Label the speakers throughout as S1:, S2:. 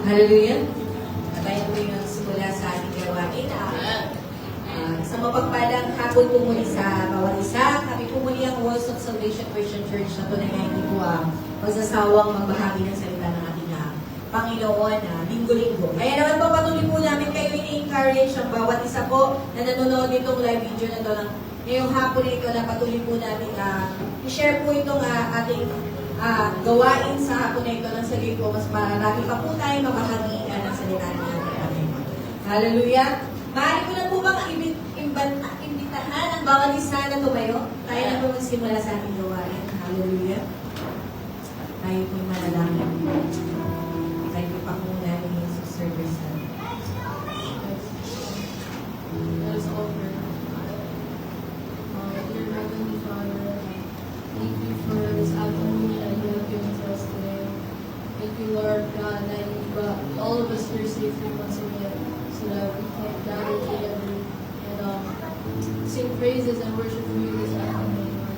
S1: Hallelujah. Tayo po yung simula sa ating gawain. Sa mapagpalang hapon po muli sa bawat isa, kami po muli ang Walls of Salvation Christian Church na tunay na hindi po magsasawang magbahagi ng salita ng ating Panginoon linggo-linggo. Kaya naman po patuloy po namin kayo ini-encourage ang bawat isa po na nanonood nitong live video na ito ngayong hapon na ito na patuloy po namin i-share po itong ating gawain sa hapon na ito ng sabi po mas marami pa po tayo mabahagian ng salita ng ating Panginoon. Hallelujah! Maaari ko na po bang imbitahan ang bawat isa na tumayo? Tayo na po magsimula sa ating gawain. Hallelujah! Tayo po yung manalangin. Tayo po pa muna ni Jesus service.
S2: Let us all pray. Dear Heavenly Father, thank you for this afternoon that you have given to us today. Thank you, Lord God, that you brought all of us here safely once again so that we can gather together and sing praises and worship for you this afternoon, Lord.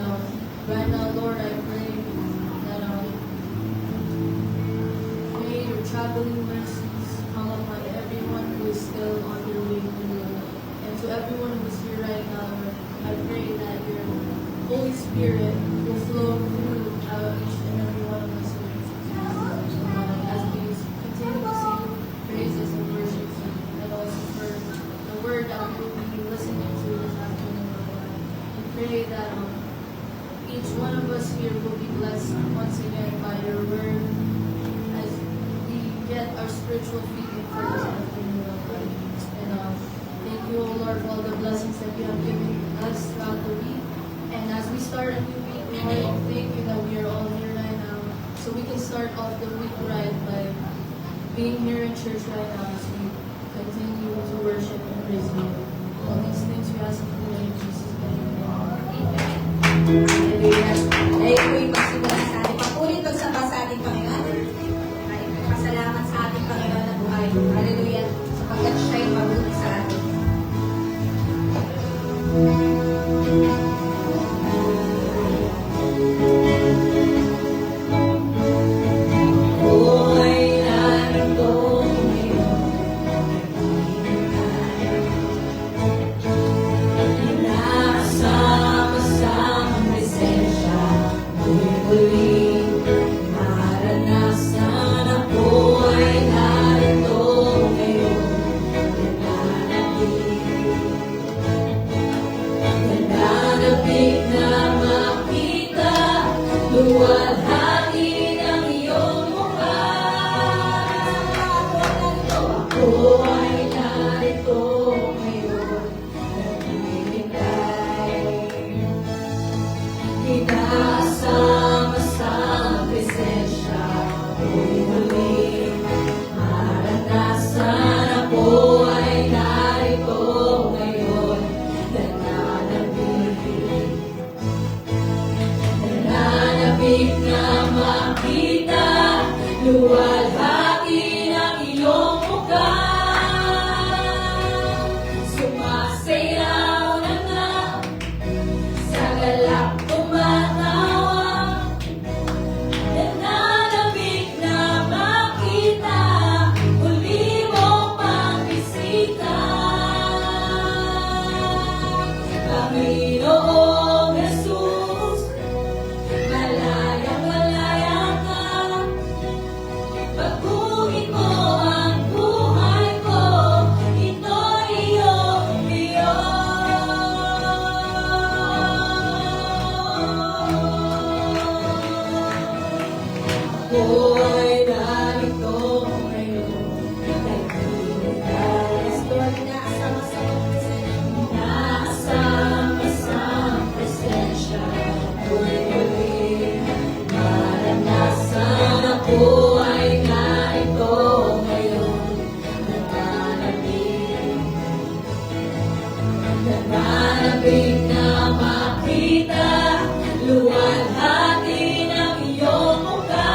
S2: And right now, Lord, I pray that may your traveling mercies come upon everyone who is still on their way to you. And to everyone who is here right now, Lord, I pray that your Holy Spirit will flow through each and every one of us here. As we continue to sing praises and worship you, and also for the word that we will be listening to this afternoon, Lord. We pray that each one of us here will be blessed once again by your word as we get our spiritual feeding for this afternoon, Lord. And thank you, O Lord, for all the blessings that you have given us throughout the week. And as we start a new week, Lord, thank you that we are all here right now. So we can start off the week right by being here in church right now as we continue to worship and praise you. All these things we ask in the name of Jesus' name. Amen.
S1: Hallelujah. Dahil po yung magsimula sa ating papulit pagsamba sa ating Panginoon. Ay, pasalamat sa ating Panginoon na buhay. Hallelujah. Sapagkat siya'y mabuti sa atin.
S2: Luwalhati ng iyong mukha.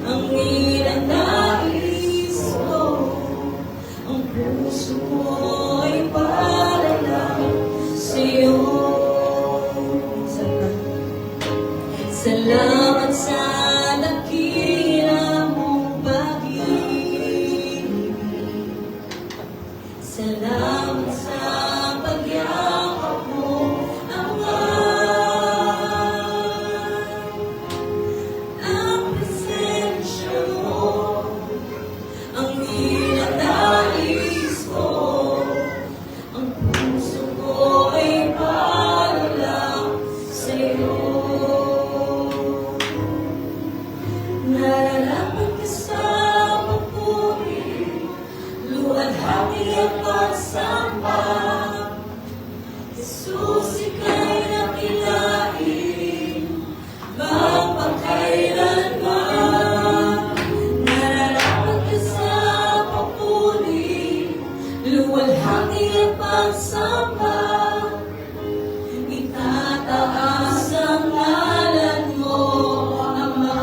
S1: Ang ninanais ko, ang puso ko ay para lang sa'yo. Salamat sa dakila mong pag-ibig. Salamat sa pagyakap mo, Ama. Ang presensya mo, ang ninanais ko, ang puso ko ay para lang sa'yo. Nararapat ka sa papuri, luwalhati ang pagsamba. Jesus, ika'y nakilain, magpakailanman. Nararapat ka sa papuri, luwalhati ang pagsamba. Itataas ang ngalan mo, Ama.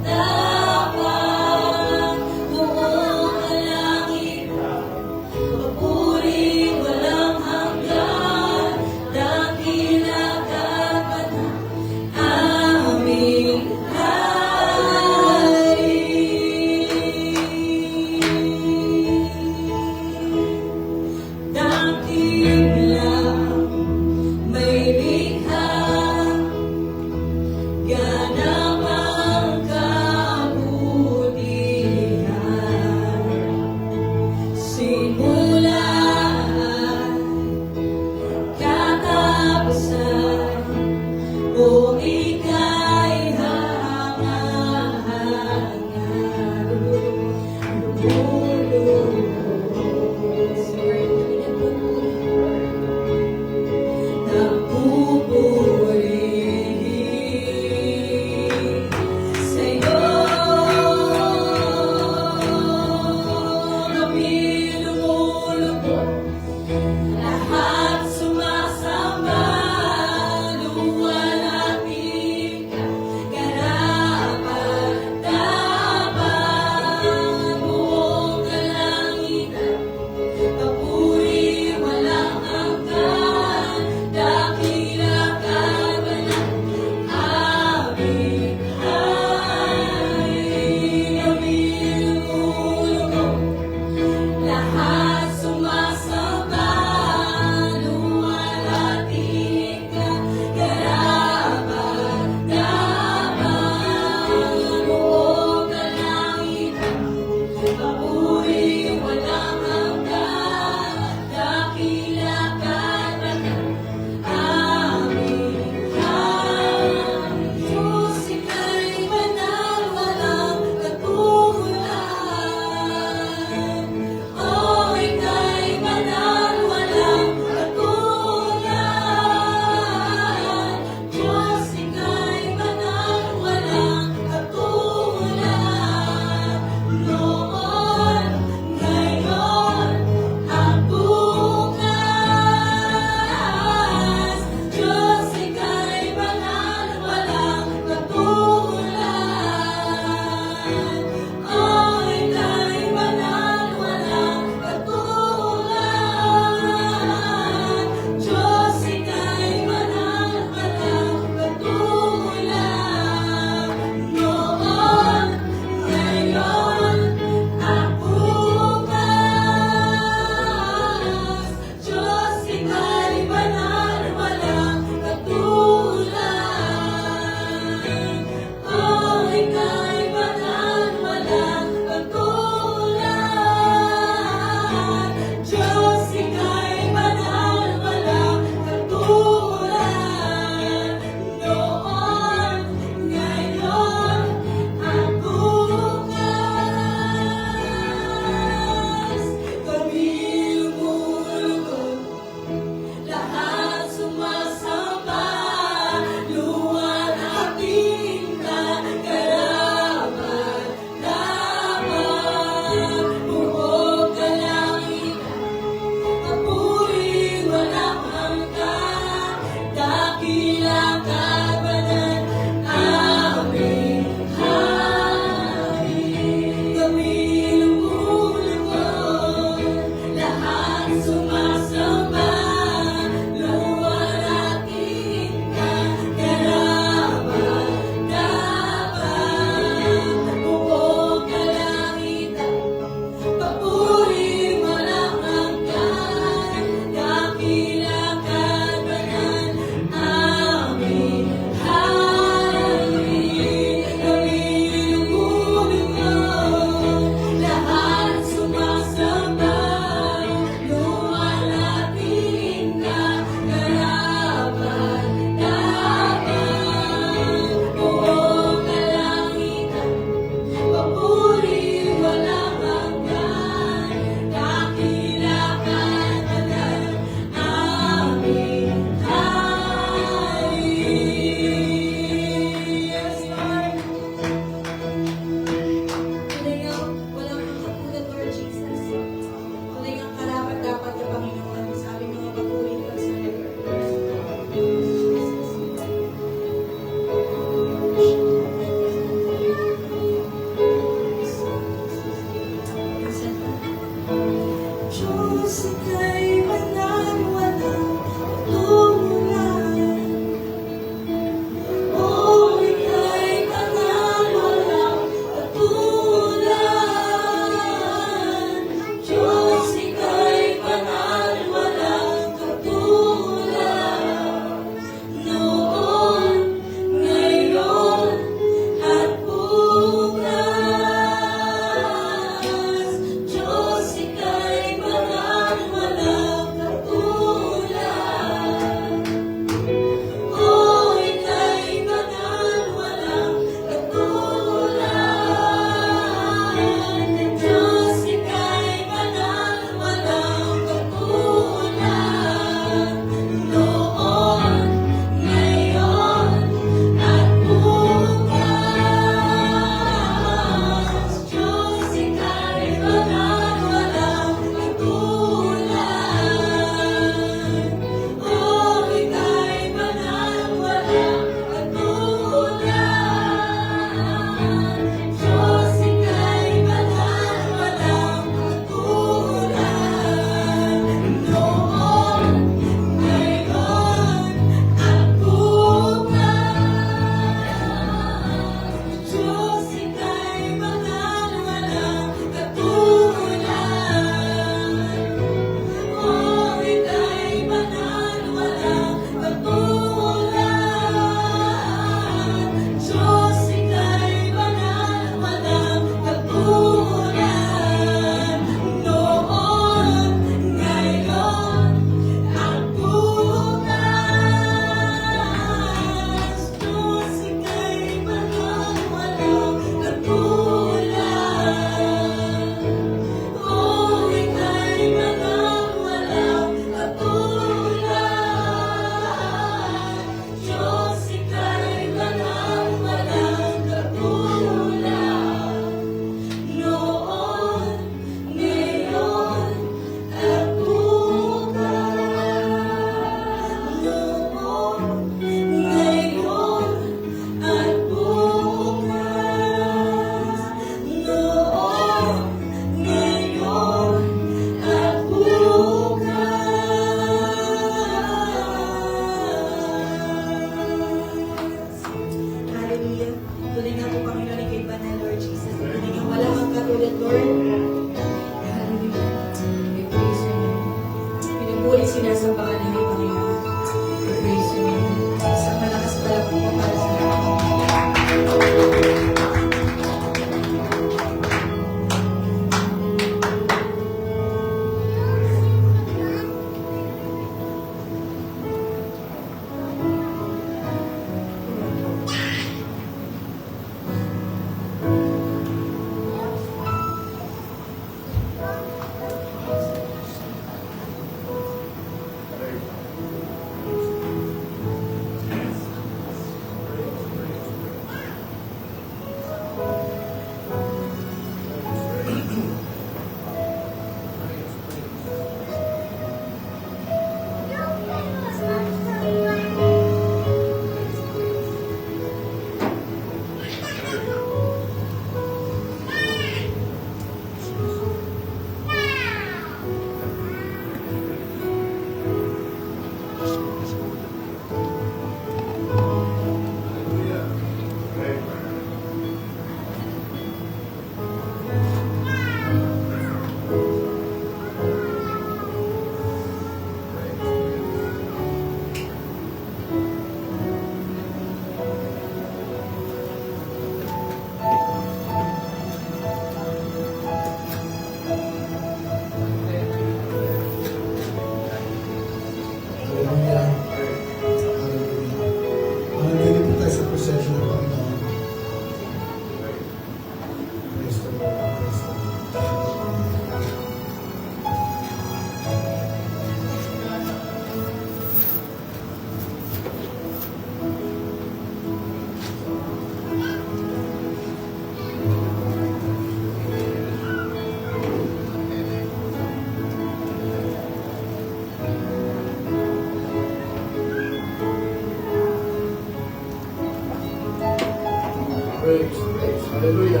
S3: Praise, praise. Hallelujah.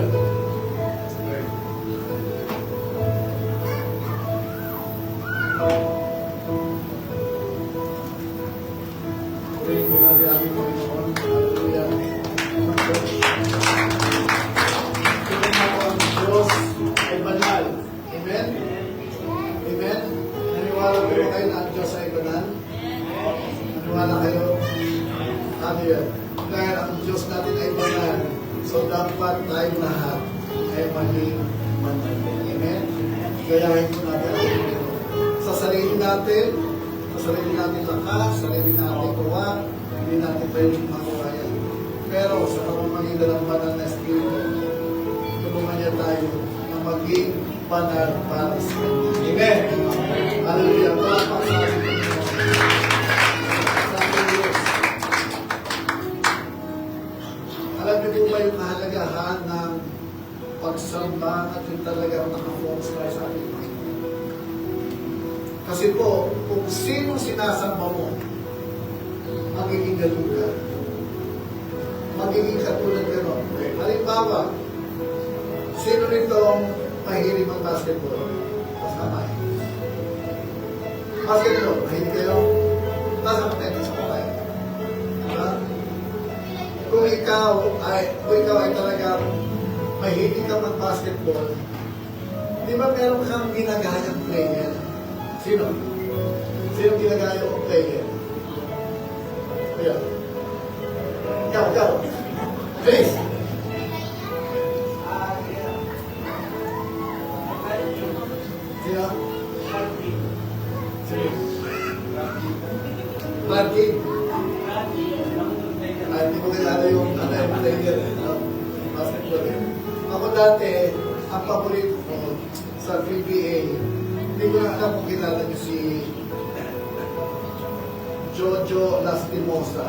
S3: Purihin ko natin ang ating Panginoon. Hallelujah. Tingnan mo ang Diyos ay banal. Amen? Amen? Naniwala ko kayo na ang Diyos ay banal? Naniwala kayo? Hallelujah. Dahil ang Diyos natin ay banal, so dapat tayo lahat ay maging banal. Amen? Gayahin ko natin ang Panginoon. Sa sarili natin lakas, sa sarili natin gawa, hindi natin pwedeng magawa yan. Pero sa pamamagitan ng banal na Espiritu, tulungan niya tayo na maging banal para sa Kanya. Amen? Hallelujah. Palakpak sa ating Panginoon. Sa ating Diyos. Alam niyo po ba yung kahalagahan ng pagsamba at yung talagang nakafocus tayo sa ating Panginoon? Kasi po, kung sino sinasamba mo, magiging ganun ka. Magiging katulad ka nun. Halimbawa, sino nitong mahilig mag-basketball? Kasama eh. Basketball, mahilig kayo? Nasa kapatid sa kamay. Ha? Kung ikaw ay talagang mahilig ka mag-basketball, di ba meron kang ginagayang player? Sino? Sino ginagaya o player? Ayan. Ikaw. Please. Sino? Sino? Clarky. Hindi ko kilala yung player. Basketball. Ako dati, ang paborito ko sa PBA, hindi ko na alam kung kilala niyo si Jojo Lastimosa.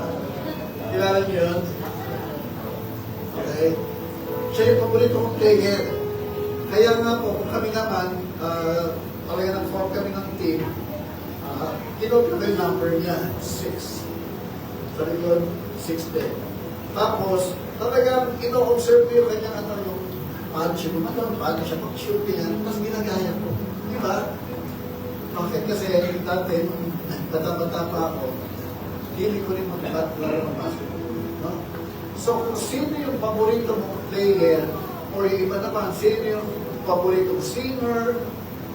S3: Kilala niyo yun? Okay. Siya yung paborito kong player. Kaya nga po, kung kami naman, talaga nag-form kami ng team, kinopya ko yung number niya, 6. Sabi ko, 6 din. Tapos, talagang ino-observe ko yung kanyang yung paano siya gumawa, paano siya mag-shoot yan, tapos ginagaya ko. Di ba? Bakit? Kasi dati, bata-bata pa ako, hindi ko rin mag-basketball. No? So, kung sino yung paborito mong player, or yung iba naman, sino yung paborito mong singer,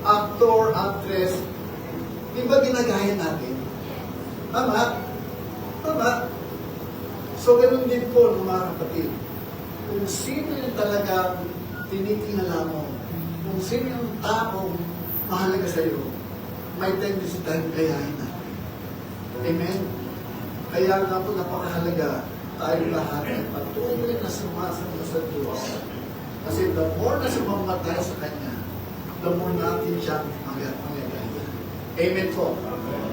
S3: actor, actress, di ba ginagaya natin? Tama? Tama? So, ganun din po, mga kapatid. Kung sino yung talagang tinitingala mo, kung sino yung taong mahalaga sa iyo, may tendency tayong gayahin na. Amen? Kaya nga po napakahalaga tayo lahat ay patuloy na sumasama sa Diyos. Kasi the more na sumama tayo sa Kanya, the more natin siyang magagaya. Amen po.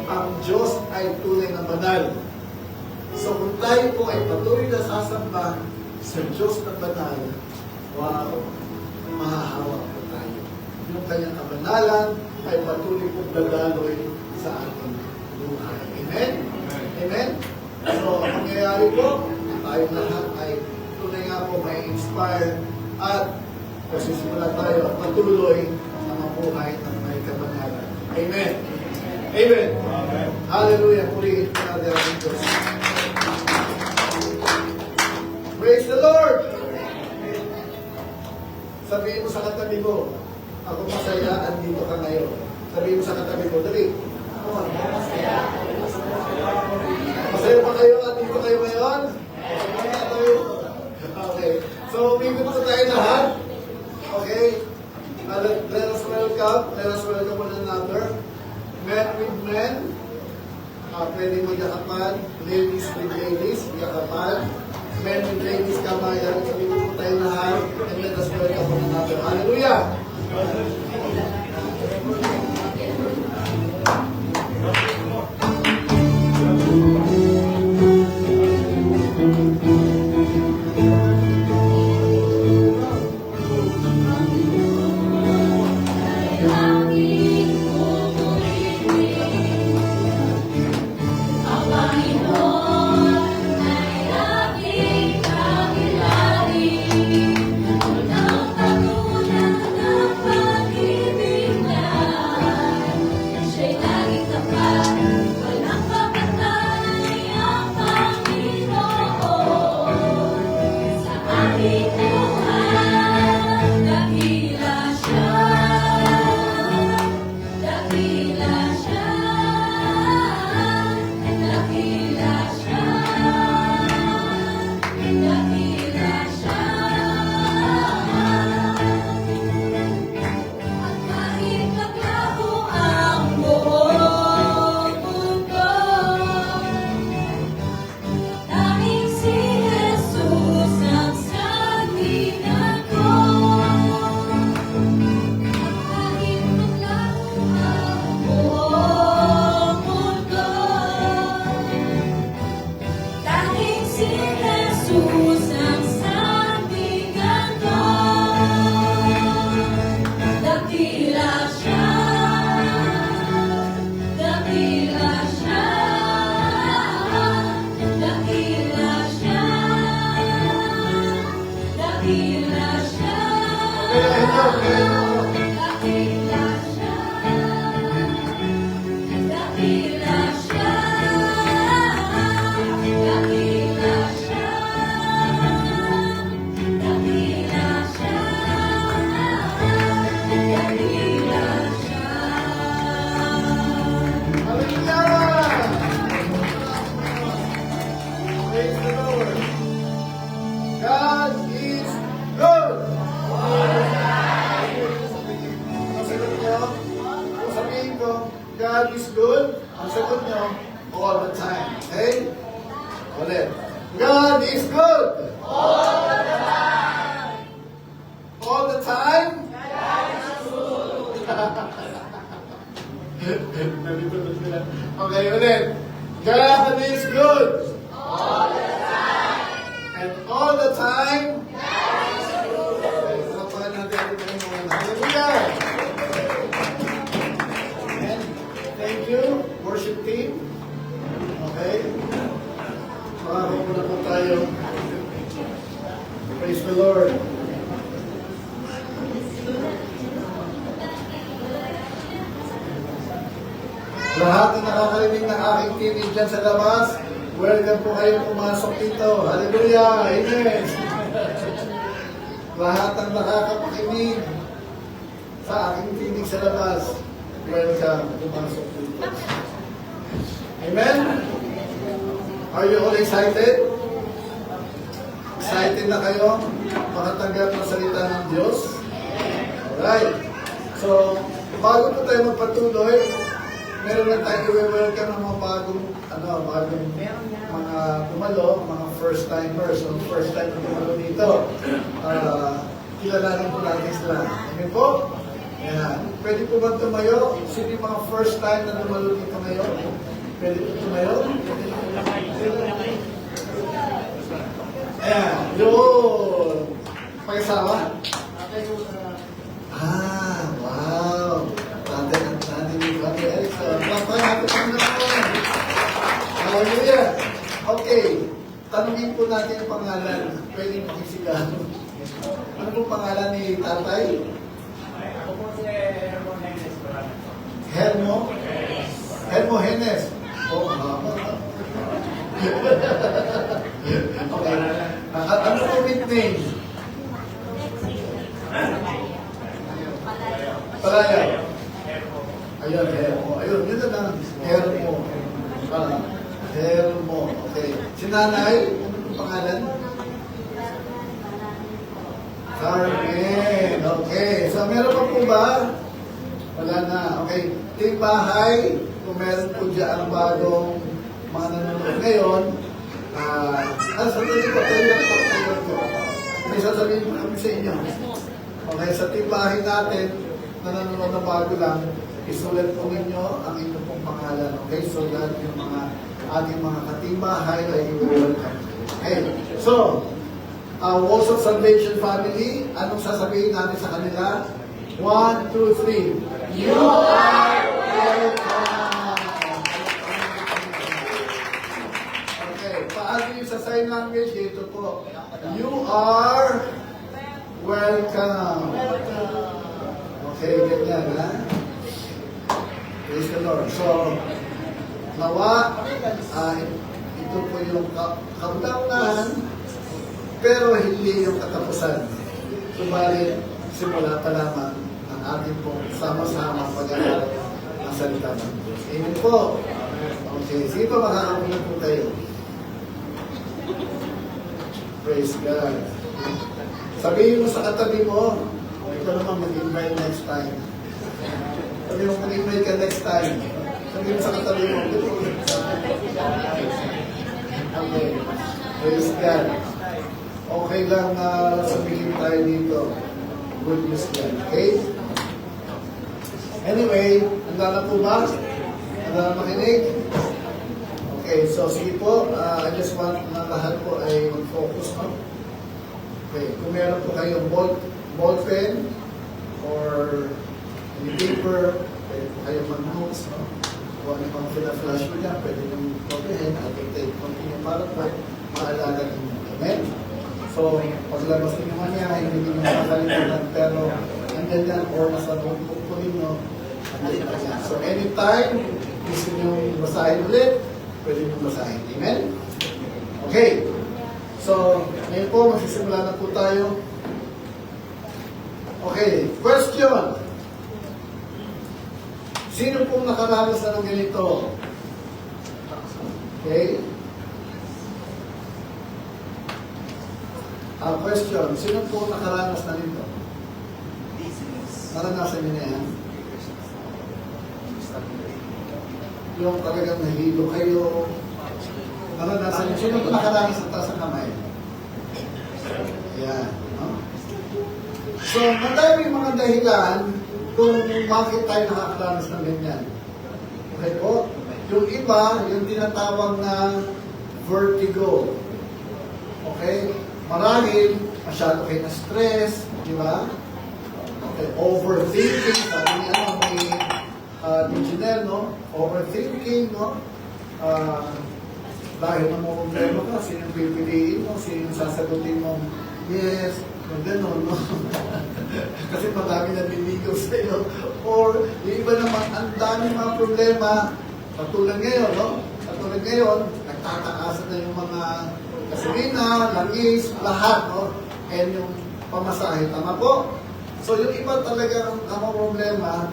S3: Ang Diyos ay tunay na banal. So kung tayo po ay patuloy na sasamba sa Diyos na banal, wow, mahahawak po tayo. Yung kanyang kabanalan ay patuloy pong dadaloy sa ating buhay. Amen? Amen? So, ang mangyayari po, tayong lahat ay tunay nga po may inspire at pasisimula tayo at patuloy sa mabuhay ng may kabanalan. Amen? Amen? Amen. Hallelujah. Purihin po natin ang Diyos. Praise the Lord! Sabihin mo sa katabi mo, ako masaya, andito ka ngayon. Sabihin mo sa katabi mo, dali. Masaya ba kayo, andito kayo ngayon? Okay. So, umibig po tayo lahat. Okay? Let us welcome one another. Men with men. Pwede mo yakapan. Ladies with ladies, yakapan. Men with ladies, kamayan. Umibig po tayo lahat. And let us welcome one another. Hallelujah!
S4: Ang Panginoon ay aking kakilala.
S1: Si Jesus ang sabing dakila siya, dakila siya, dakila siya, dakila siya, dakila siya, dakila siya, dakila siya, dakila siya, dakila siya.
S3: Hallelujah! Praise the Lord. God is good. Ang sagot nyo, kung sabihin ko, God is good, ang sagot nyo, all the time. Okay? Ulit. God is good. All the time. Nalito na sila. Okay, ulit. God is good. And all the time. Okay, salapakan natin ang ating Panginoon. Hallelujah! And thank you, worship team. Okay? Makakaw muna po tayo. Praise the Lord. Lahat na nakakarinig ng aking tinig dyan sa labas, welcome po kayo pumasok dito. Hallelujah! Amen! Lahat ng nakakapakinig sa aking tinig sa labas, welcome pumasok dito. Amen? Are you all excited? Excited na kayo makatanggap ng salita ng Diyos? Alright. So, bago po tayo magpatuloy, meron na tayo i-welcome ng mga bagong mga pumalo, mga first-timers, o first time na pumalo dito. Kilalanin po natin sila. Amen po? Yan. Pwede po ba tumayo? Sino yung mga first time na pumalo dito ngayon? Pwede po tumayo? Ayan. Yun. Pag-asawa? Wow. Natin yung Father Erickson. Napakahapit ang naman. Hallelujah. Okay. Tanungin po natin ang pangalan. Pwede makisigahan. Ano po pangalan ni tatay?
S4: Ako po si Hermo Henes.
S3: Hermo? Hermo Henes. Oh, okay. Ano po nickname? Palaya. Ayun, Hermo. Ayun, yun na lang. Hermo. Hermo. Okay. Si nanay, ano po pangalan? Carmen. Okay. So, meron pa po ba? Wala na. Okay. Team bahay, kung meron po dyan ang bagong mga nanonood ngayon, sabihin ko, tayo ko. May sasabihin po kami sa inyo. Okay, sa team bahay natin, na nanonood na bago lang, isulat po ninyo ang inyong pong pangalan. Okay, so lahat yung mga ating mga katimbahay ay i-welcome. Okay, so, Walls of Salvation family, anong sasabihin natin sa kanila? 1, 2, 3. You are welcome! Okay, paano yung sa sign language? Ito po. You are welcome. Okay, ganyan ha? Praise the Lord. So, nawa, ito po yung kaunang-unahan, pero hindi yung katapusan. Subalit, simula pa lamang ang ating pong sama-sama pag-aaral ng salita ng Diyos. Amen po. Okay, sige pa makakapunod po tayo. Praise God. Sabihin mo sa katabi mo, ito naman mag-invite next time. Sabihin mo mag-invite ka next time. Sabihin mo sa katabi mo, okay. Praise God. Okay lang na sabihin tayo dito. Good news yan. Okay? Anyway, handa na po ba? Handa na makinig? Okay, so sige po, I just want na lahat po ay mag-focus, no? Okay, kung meron po kayong ball pen or any paper, pwede po kayong mag-notes, no? Kung ano pang flash mo dyan, pwede nyo copyhin at continue para po maalala ninyo. Amen? So, paglabas ninyo man yan, hindi nyo makakalimutan, pero andyan yan or nasa notebook po ninyo, andyan pa yan. So, anytime gusto nyo basahin ulit, pwede nyo basahin. Amen? Okay. So, ngayon po, magsisimula na po tayo. Okay, question. Sino pong nakaranas na ng ganito? Okay. Question. Sino pong nakaranas na nito? Naranasan niyo na yan? Yung talagang nahilo kayo. Naranasan niyo. Sino pong nakaranas na taas ang kamay? Yan. No? So, madami mga dahilan kung bakit tayo nakakaranas ng ganyan. Okay po? Yung iba, yung tinatawag na vertigo. Okay? Marahil, masyado kayo na stress, di ba? Okay, overthinking, sabi niya, may engineer, no? Overthinking, no? Dahil na mo problema ka, sinong pipiliin mo, sinong sasagutin mo, yes, gano'n, no? Kasi madami na niligaw sa'yo. Or, yung iba naman, ang dami mga problema, katulad ngayon, no? Katulad ngayon, nagtataasan na yung mga gasolina, langis, lahat, no? And yung pamasahe, tama po? So, yung iba talagang ang problema,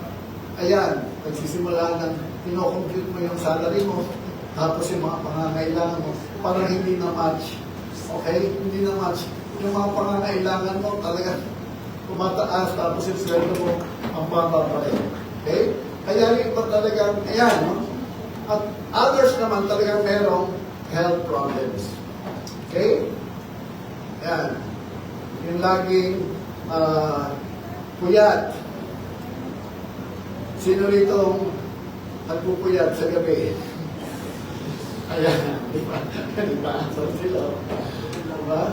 S3: ayan, nagsisimula ng pinocompute mo yung salary mo, tapos yung mga pangangailangan mo, parang hindi na match. Okay? Hindi na match. Yung mga pangangailangan mo talagang tumataas, tapos yung sweldo mo ang baba pa rin. Okay? Kaya yung iba talagang, ayan, no? At others naman talagang merong health problems. Okay? Ayan. Yung laging puyat. Sino rito nagpupuyat sa gabi? Ayan, di ba? Di ba? So sila. Di ba?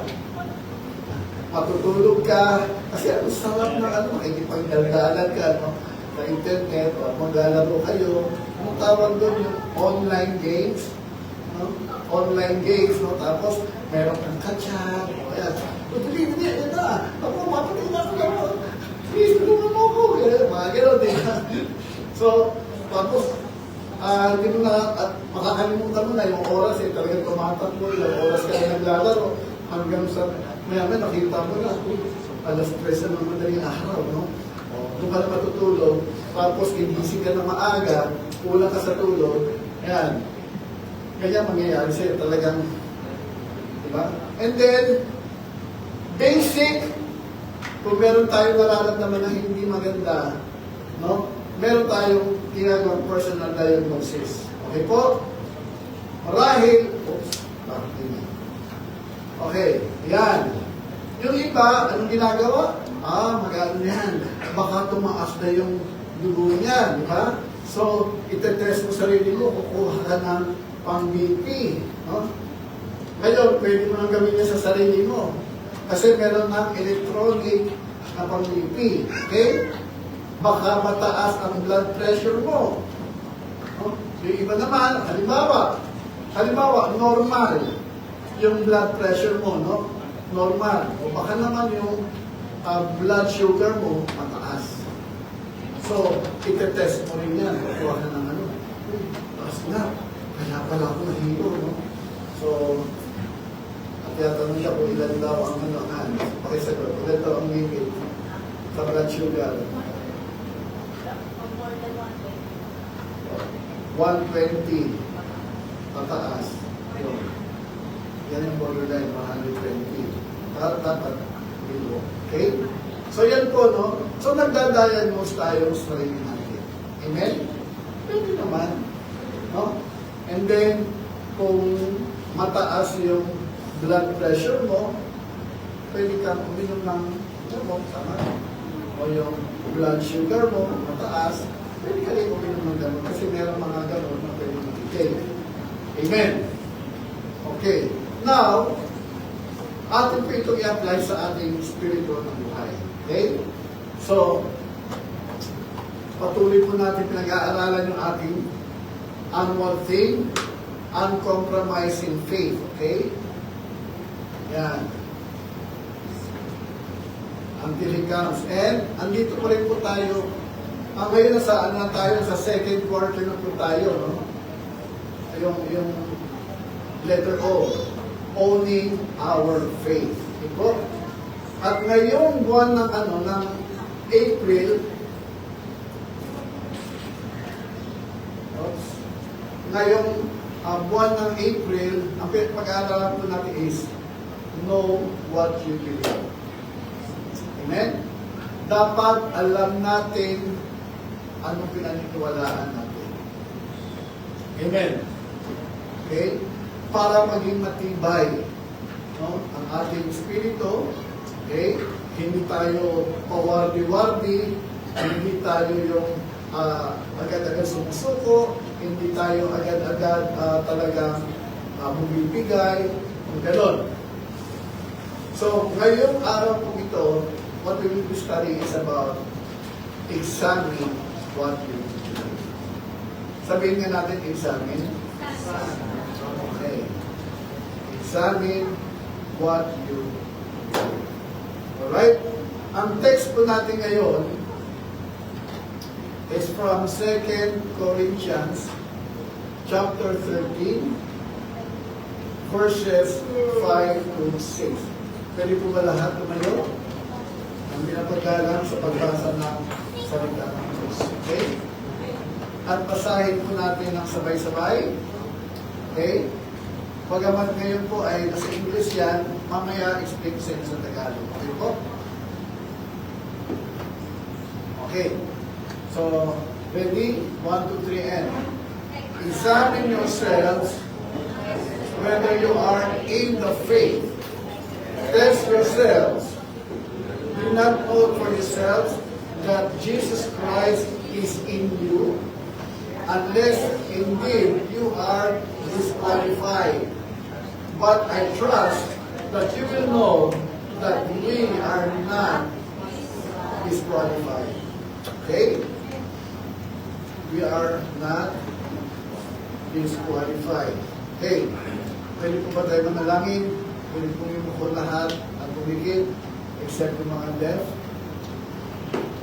S3: Matutulog ka. Kasi ang sarap na makikipagdaldalan ka, no? Sa internet, o maglalaro kayo. Anong tawag doon? Yung online games. No? Online games, no? Tapos, meron kang kachat. O yan. Hindi, yan na. Ako, mapatay na ako. Please, tulungan mo ako. Mga gano'n, di ba? So, tapos, hindi mo na, at makakalimutan mo na yung oras eh, talagang tumatakbo, yung oras ka na naglalaro, hanggang sa, maya-maya nakita mo na, alas 3 na ng madaling araw, no? Doon ka na matutulog, tapos gigising ka na maaga, kulang ka sa tulog, yan. Kaya mangyayari sa'yo talagang, di ba? And then, basic, kung meron tayong nararamdaman na hindi maganda, no? Meron tayong tinagawang personal diagnosis. Okay po? Marahil, bakit hindi? Okay, yan. Yung iba, anong ginagawa? Magano yan. Baka tumaas na yung dugo niya, di ba? So, itetest mo sarili mo, kukuha ka ng pang-BP. No? Ngayon, pwede mo nang gawin niya sa sarili mo. Kasi meron ng electronic na pang-BP. Okay? Baka mataas ang blood pressure mo. No? Yung iba naman, halimbawa, normal yung blood pressure mo, no? Normal. O baka naman yung blood sugar mo mataas. So, itetest mo rin yan. Kukuha ka ng ano. Taas na. Kaya pala ako nahilo, no? So, at yatanong siya kung ilan daw ang ano, pakisagot, ilan daw ang limit sa blood sugar. 120 pataas. Yan yung borderline, 120. Dapat below. Okay? So yan po, no? So nagda-diagnose tayo sa sarili natin. Amen? Pwede naman. No? And then, kung mataas yung blood pressure mo, pwede kang uminom ng gamot, tama? O yung blood sugar mo, mataas, pwede ka rin uminom ng gamot kasi meron mga gamot na pwede matigay. Amen. Okay. Now, atin po itong i-apply sa ating spiritual na buhay. Okay? So, patuloy po natin pinag-aaralan yung ating annual theme, uncompromising faith. Okay? Yan. Until He comes. And, andito po rin po tayo. Ngayon na tayo, sa second quarter na po tayo, no? Yung letter O, owning our faith. Ito. At ngayong buwan ng April, ngayong buwan ng April, ang pag-aaralan po natin is know what you believe. Amen? Dapat alam natin anong pinaniniwalaan natin. Amen? Okay? Para maging matibay, no, ang ating spirito. Okay? Hindi tayo pawardi-wardi, hindi tayo yung agad-agad sumusuko, hindi tayo agad-agad talagang bumibigay, gano'n. So, ngayong araw po ito, what we will be studying is about examine what you believe. Sabihin nga natin, examine. Okay. Examine what you believe. Alright? Ang text po natin ngayon is from 2 Corinthians chapter 13 verses 5 to 6. Pwede po ba lahat tumayo? Ang pinapagalang sa pagbasa ng salita ng Diyos. Okay? At basahin po natin ng sabay-sabay. Okay? Pagamat ngayon po ay nasa English yan, mamaya explain sa inyo sa Tagalog. Okay po? Okay. So, ready? 1, 2, 3, and examine yourselves whether you are in the faith. Test yourselves. Do not know for yourselves that Jesus Christ is in you, unless indeed you are disqualified. But I trust that you will know that we are not disqualified. Okay? We are not disqualified. Okay? Pwede po ba tayo manalangin? Pwede po yung bukod lahat at tumigil, except yung mga deaf.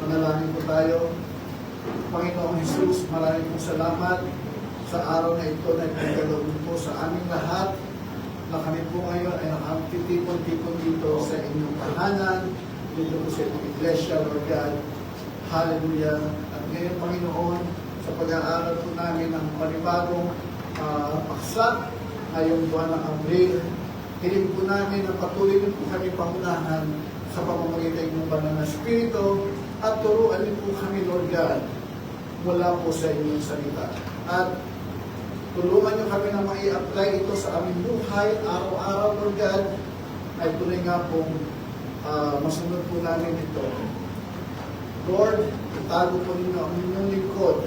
S3: Manalangin po tayo. Panginoong Jesus, maraming po salamat sa araw na ito na ipagkaloob po sa aming lahat na kami po ngayon ay nakatitipon-tipon dito sa inyong tahanan, dito po sa inyong iglesia, Lord God. Hallelujah. At ngayon, Panginoon, sa pag-aaral po namin ng panibagong paksa ngayong buwan ng Abril, hiling po namin na patuloy po kami pangunahan sa pamamagitan ng banal na Espiritu at turuan niyo po kami, Lord God, mula po sa inyong salita. At tulungan niyo kami na mai-apply ito sa aming buhay, araw-araw, Lord God, ay tuloy nga pong masunod po namin ito. Lord, itago po ninyo ang inyong lingkod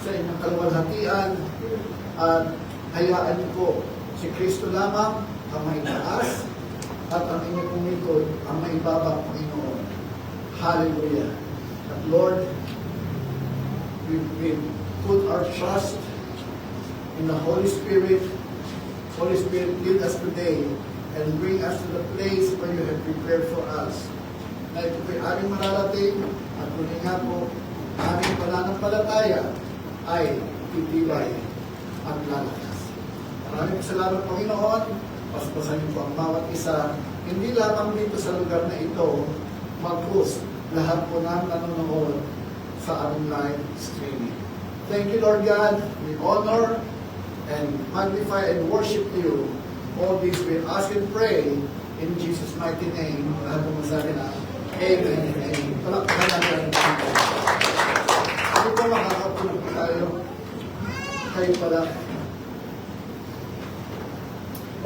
S3: sa inyong kaluwalhatian at hayaan niyo po si Kristo lamang ang maitaas at ang inyong pong lingkod ang maibaba, Panginoon. Hallelujah. At Lord, we put our trust in the Holy Spirit. Holy Spirit, lead us today and bring us to the place where you have prepared for us. Na ito po'y aming mararating at muli nga po, aming pananampalataya ay titibay at lalakas. Maraming salamat, Panginoon. Paspasan niyo po ang bawat isa, hindi lamang dito sa lugar na ito, mag-host lahat po na nanonood sa aming live streaming. Thank you, Lord God. We honor and magnify and worship you. All these we ask and pray in Jesus' mighty name. Lahat po masabi na, Amen and Amen. Palakpakan natin. Hindi po makakapulog tayo. Kayo pala.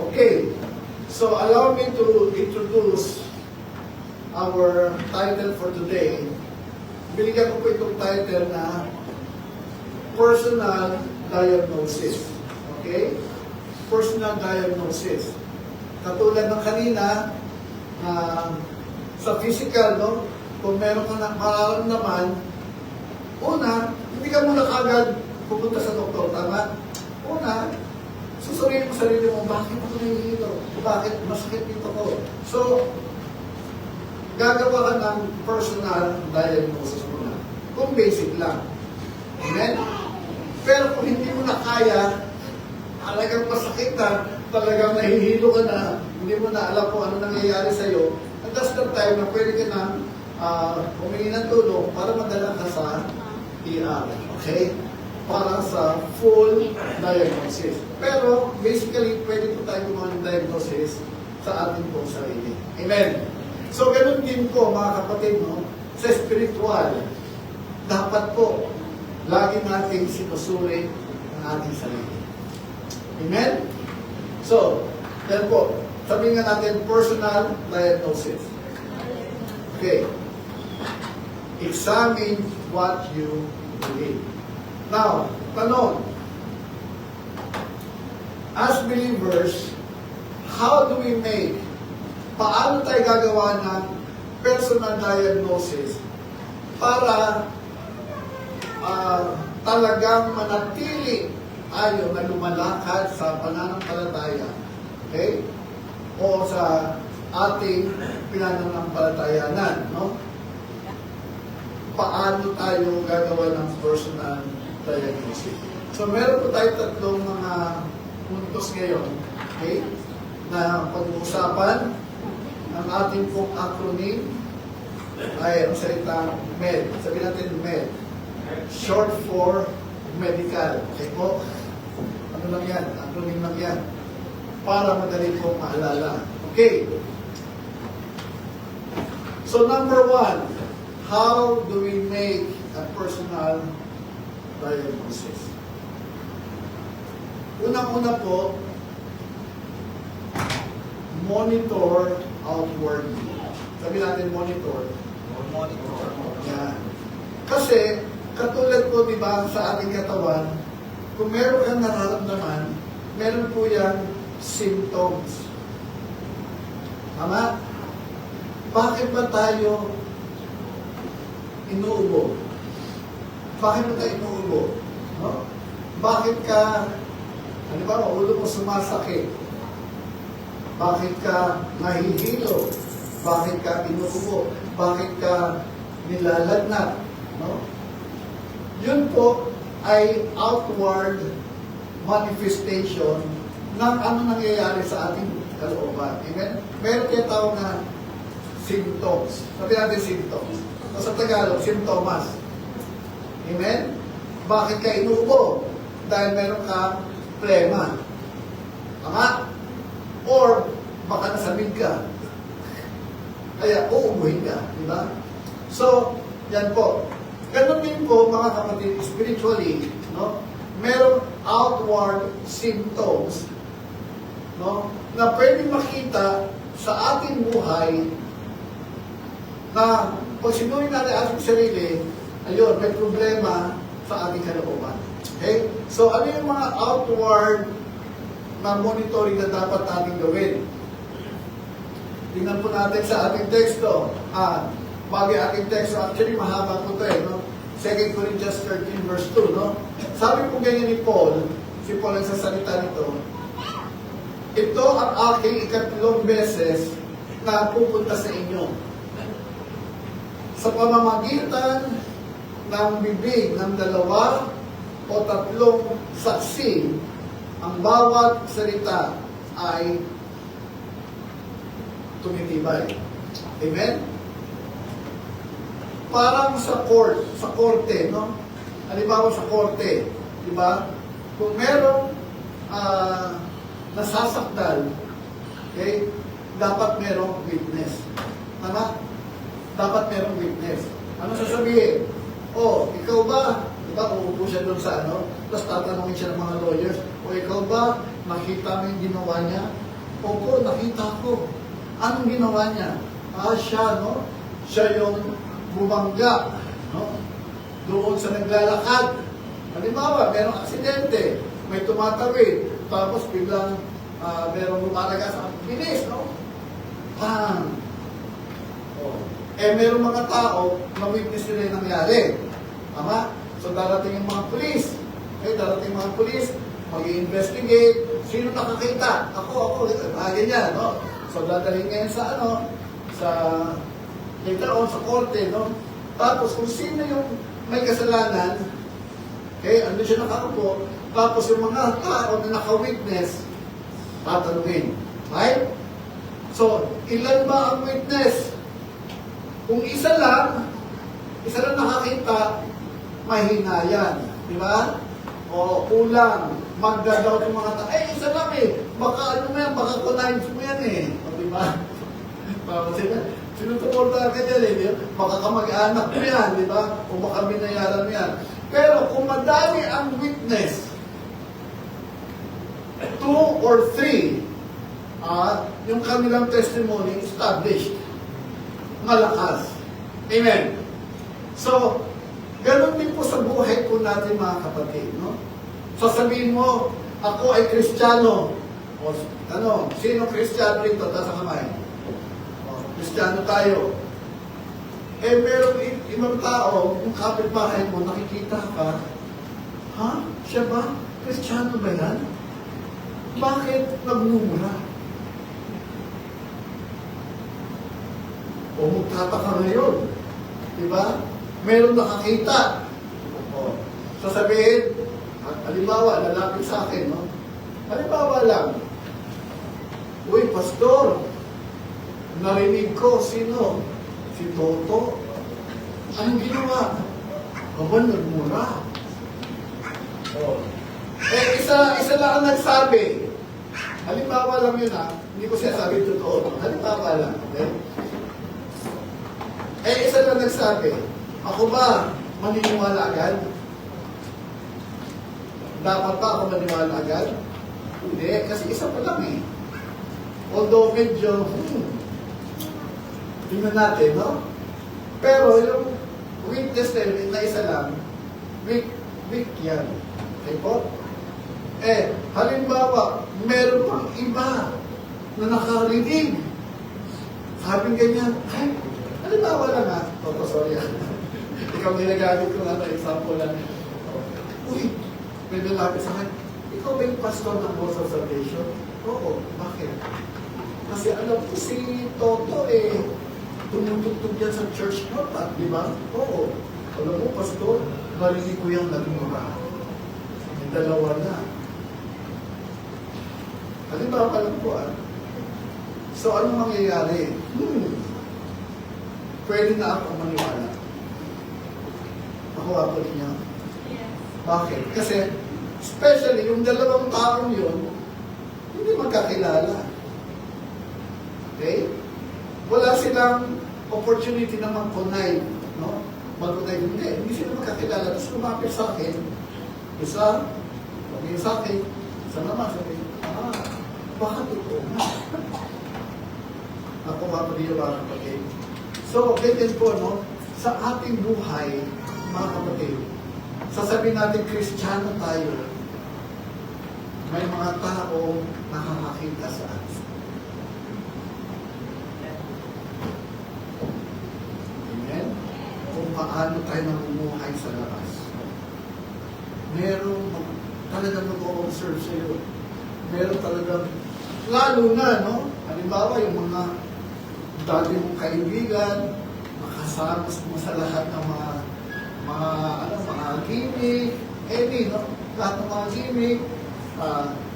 S3: Okay. So allow me to introduce our title for today. Binigyan ko po itong title na Personal Diagnosis. Okay? Personal diagnosis. Katulad ng kanina, sa physical, no? Kung meron ka na mararamdaman, una, hindi ka muna kagad pupunta sa doktor, tama? Una, susuriin mo sarili mo, bakit ako nahihilo? Bakit masakit dito ko? So, gagawa ka ng personal diagnosis muna. Kung basic lang. Amen? Pero kung hindi mo na kaya, talagang masakit na, talagang nahihilo ka na, hindi mo na alam kung ano nangyayari sa'yo, and that's the time na pwede ka na humingi ng tulong para madala ka sa ER. Okay? Para sa full diagnosis. Pero, basically, pwede po tayo gumawa ng diagnosis sa ating pong sarili. Amen? So, ganun din po, mga kapatid, no? Sa spiritual, dapat po, lagi nating sinusuri ang ating sarili. Amen? So, yan po, sabihin nga natin, personal diagnosis. Okay. Examine what you believe. Now, tanong, as believers, how do we make, paano tayo gagawa ng personal diagnosis para talagang manatili tayo na lumalakad sa pananampalataya, okay? O sa ating pinananampalatayanan, no? Paano tayo gagawa ng personal diagnosis? So, meron po tayo tatlong mga puntos ngayon, okay? Na pag-uusapan. Ang ating pong acronym ay ang salitang MED. Sabihin natin MED. Short for medical. Okay po? Ano lang yan? Acronym lang yan. Para madali pong maalala. Okay. So, number one, how do we make a personal diagnosis? Unang-una po, monitor outwardly. Sabi natin monitor. Yan. Kasi, katulad po, di ba, sa ating katawan, kung meron kang nararamdaman, meron po yan symptoms. Tama? Bakit ba tayo inuubo? Bakit ba tayo inuubo? No? Bakit ka, ano ba, ulo mo sumasakit? Bakit ka nahihilo? Bakit ka inuubo? Bakit ka nilalagnat? No? Yun po ay outward manifestation ng ano nangyayari sa ating kalooban. Amen? Meron kayo tawag na symptoms. Sabi natin symptoms. O sa Tagalog, symptomas. Amen? Bakit ka inuubo? Dahil meron ka plema. Tama? Or baka nasamid ka. Kaya uubuhin ka. Diba? So, yan po. Ganun din po, mga kapatid, spiritually, no? Merong outward symptoms, no? Na pwede makita sa ating buhay na pag sinuhin natin ating sarili, ayun, may problema sa ating kalooban. Okay? So, ano yung mga outward na monitoring na dapat natin gawin? Tingnan po natin sa ating teksto. Bagay ating teksto, actually mahaba po ito no? 2 Corinthians 13 verse 2, no? Sabi po ganyan ni Paul, si Paul ang sasalita nito, ito ang aking ikatlong beses na pupunta sa inyo. Sa pamamagitan ng bibig ng 2 o 3 saksi, ang bawat salita ay tumitibay. Amen? Parang sa korte, no? Halimbawa sa korte, di ba? Kung merong nasasaktan, okay, dapat merong witness. Tama? Dapat merong witness. Ano sasabihin? Oh, ikaw ba? Di ba, uupo siya doon sa ano? Tapos tatanungin siya ng mga lawyers. O ikaw ba? Nakita mo yung ginawa niya? Opo, nakita ko. Anong ginawa niya? Siya, no? Siya yung bumangga, no? Doon sa naglalakad. Halimbawa, merong aksidente. may tumatawid, tapos biglang merong lumalaga sa bilis, no? Bang! Oh. Eh, merong mga tao na witness nila yung nangyari. Tama? So, darating yung mga pulis. Okay, darating yung mga pulis, mag-i-investigate. Sino nakakita? Ako, ganyan, no? So, dadalhin ngayon sa, sa, later on, sa korte, no? Tapos, kung sino yung may kasalanan, okay, andun siya nakaupo, tapos yung mga tao na naka-witness, tatanungin. Right? So, ilan ba ang witness? Kung isa lang nakakita, mahina yan. Di ba? O kulang, magdadaw ng mga tao. Eh, isa lang eh. Baka ano mo yan, baka kunahin mo yan eh. O, di ba? Sinutuporta ka dyan eh. Di ba? Baka kamag-anak mo yan, di ba? O baka binayaran mo yan. Pero kung madami ang witness, 2 or 3, yung kanilang testimony established. Malakas. Amen. So, ganun din po sa buhay po natin mga kapatid, no? Sasabihin mo, ako ay Kristiyano. O, sino Kristiyano rito? Taas ang kamay. O, Kristiyano tayo. Eh, merong ibang tao, yung kapitbahay mo, nakikita ka, ha? Siya ba? Kristiyano ba yan? Bakit nagmumura? O magtataka ngayon. Diba? Meron nakakita. O, sasabihin, halimbawa, lalapit sa akin, no? Halimbawa lang, uy, pastor, narinig ko, sino? Si Toto. Anong ginawa? Aba, nagmura. O, isa lang ang nagsabi. Halimbawa lang yun, hindi ko siya sabi totoo. Halimbawa lang, okay? Isa lang nagsabi, ako ba maniniwala agad? Dapat ba ako maniwala agad? Hindi, kasi isa pa lang eh. Although medyo, tingnan natin, no? Pero yung witness na isa lang, weak yan. Okay po? Halimbawa, meron pang iba na nakarinig. Sabi ganyan, ay, halimbawa lang Toto, sorry ikaw nilagamit ko example lang. Uy, may lalapit sa akin, ikaw ba yung pastor ng House of Salvation? Oo, bakit? Kasi alam ko si Toto tumutugtog yan sa church nota, di ba? Oo. Alam mo, pastor, narinig ko yung nagmura. May dalawa na. Halimbawa lang po So, anong mangyayari? Pwede na ako maniwala. Nakuha po ninyo?
S2: Yes.
S3: Bakit? Kasi, especially, yung dalawang taong yun, hindi magkakilala. Okay? Wala silang opportunity na mag-connive, no? Mag-connive, hindi sila magkakilala. Tapos lumapit sa akin, isa, sabihin sa akin, isa naman, sabihin, baka ito na. Nakuha po ninyo mga kapatid. So, ganyan po, no? Sa ating buhay, mga kapatid, sasabihin natin, Kristiyano tayo, may mga tao nakakakita sa atin. Amen? Kung paano tayo namumuhay sa labas. Meron talagang mag-o-observe sa'yo. Meron talagang, lalo na, no? Halimbawa, yung mga dati mong kaibigan, makasama mo sa lahat ng mga gimmick, no? Lahat ng mga gimmick,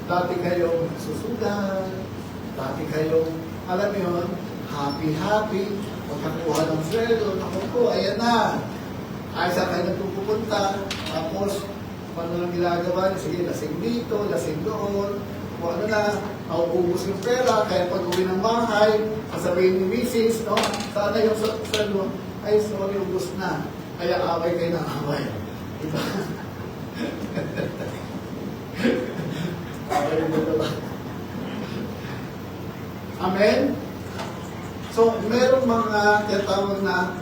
S3: dati kayong susudan, dati kayong, alam mo yun, happy, pagkakuha ng sweldo, naku po, ayan na. Ay, saan kayo nagpupunta, tapos, paano lang ginagawa niyo? Sige, lasing dito, lasing doon, kung ano na, nauubos yung pera, kaya pag uwi ng bahay, sasabihin ni Mrs., no? Sana yung sweldo, ay, sorry, ubos na. Kaya away kayo ng away. Diba? Amen? So, merong mga tinatawag na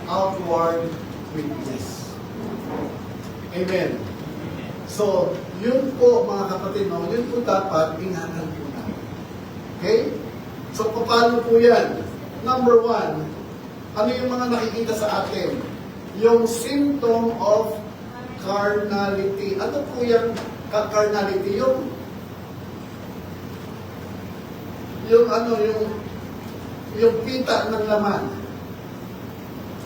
S3: outward witness. Amen. So, yun po mga kapatid, no? Yun po dapat ingatan po natin. Okay? So, paano po yan? Number one, ano yung mga nakikita sa atin? Yung symptom of carnality. Ano po yung carnality? Yung pita ng laman.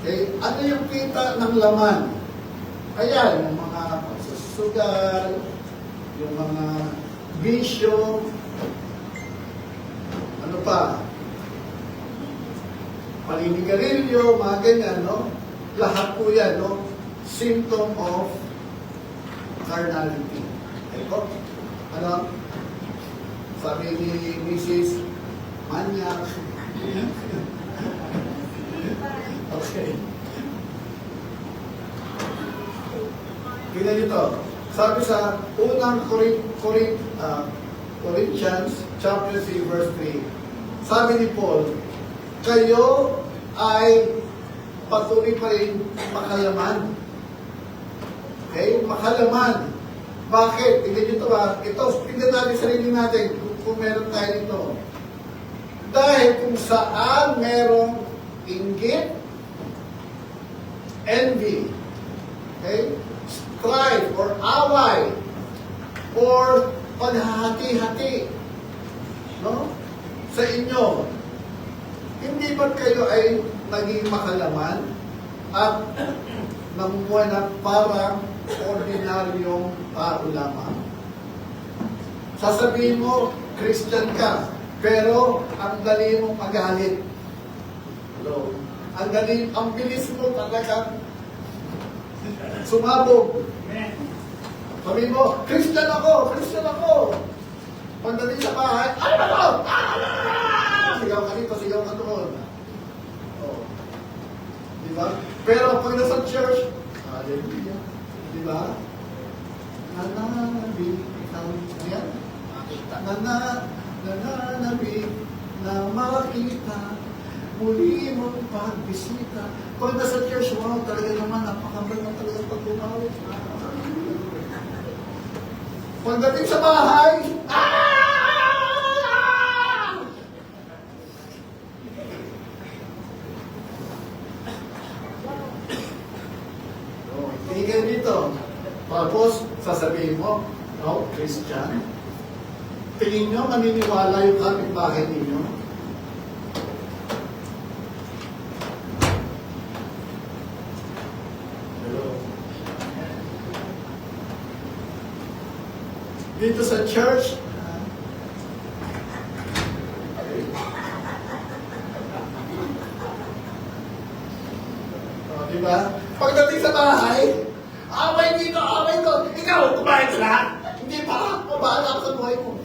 S3: Okay? Ano yung pita ng laman? Ayan, yung mga pagsusugal, yung mga bisyo, ano pa? Paninigarilyo, mga ganyan, no? Lahat po yan, no? Symptom of carnality. Okay po? Ano? Sabi ni Mrs. Manyak. Okay. Tingnan nyo to. Sabi sa unang Corinthians chapter 3 verse 3. Sabi ni Paul, kayo ay patuloy pa rin makalaman. Okay? Makalaman. Bakit? Tingnan nyo ito ba? Ito, tingnan natin sarili natin kung meron tayo nito. Dahil kung saan merong inggit, envy, okay? Strife or away, or paghahati-hati, no? Sa inyo, hindi ba kayo ay naging makalaman at namumuhay na parang ordinaryong tao lamang? Sasabihin mo, Christian ka, pero ang dali mong magalit. Hello? Ang bilis mo talagang sumabog. Sabi mo, Christian ako! Pagdating sa bahay, ano ba ito? Sigaw ka dito, sigaw ka doon. Oh. Diba? Pero pag nasa church, hallelujah. Diba? Nananabi, ikaw, yan. Nananabi na makita muli mong pagbisita. Pag nasa church, wow, talaga naman, napakabal na talaga pag-umawi. Pagdating sa bahay, oh, tingin dito. Tapos, sasabihin mo, oh, Christian, tingin nyo, maniniwala yung kapitbahay ninyo. Dito sa church, diba? Pagdating sa bahay, away dito, away doon. Ikaw, kumain ka lahat. Hindi pa, mabahala ka sa buhay mo.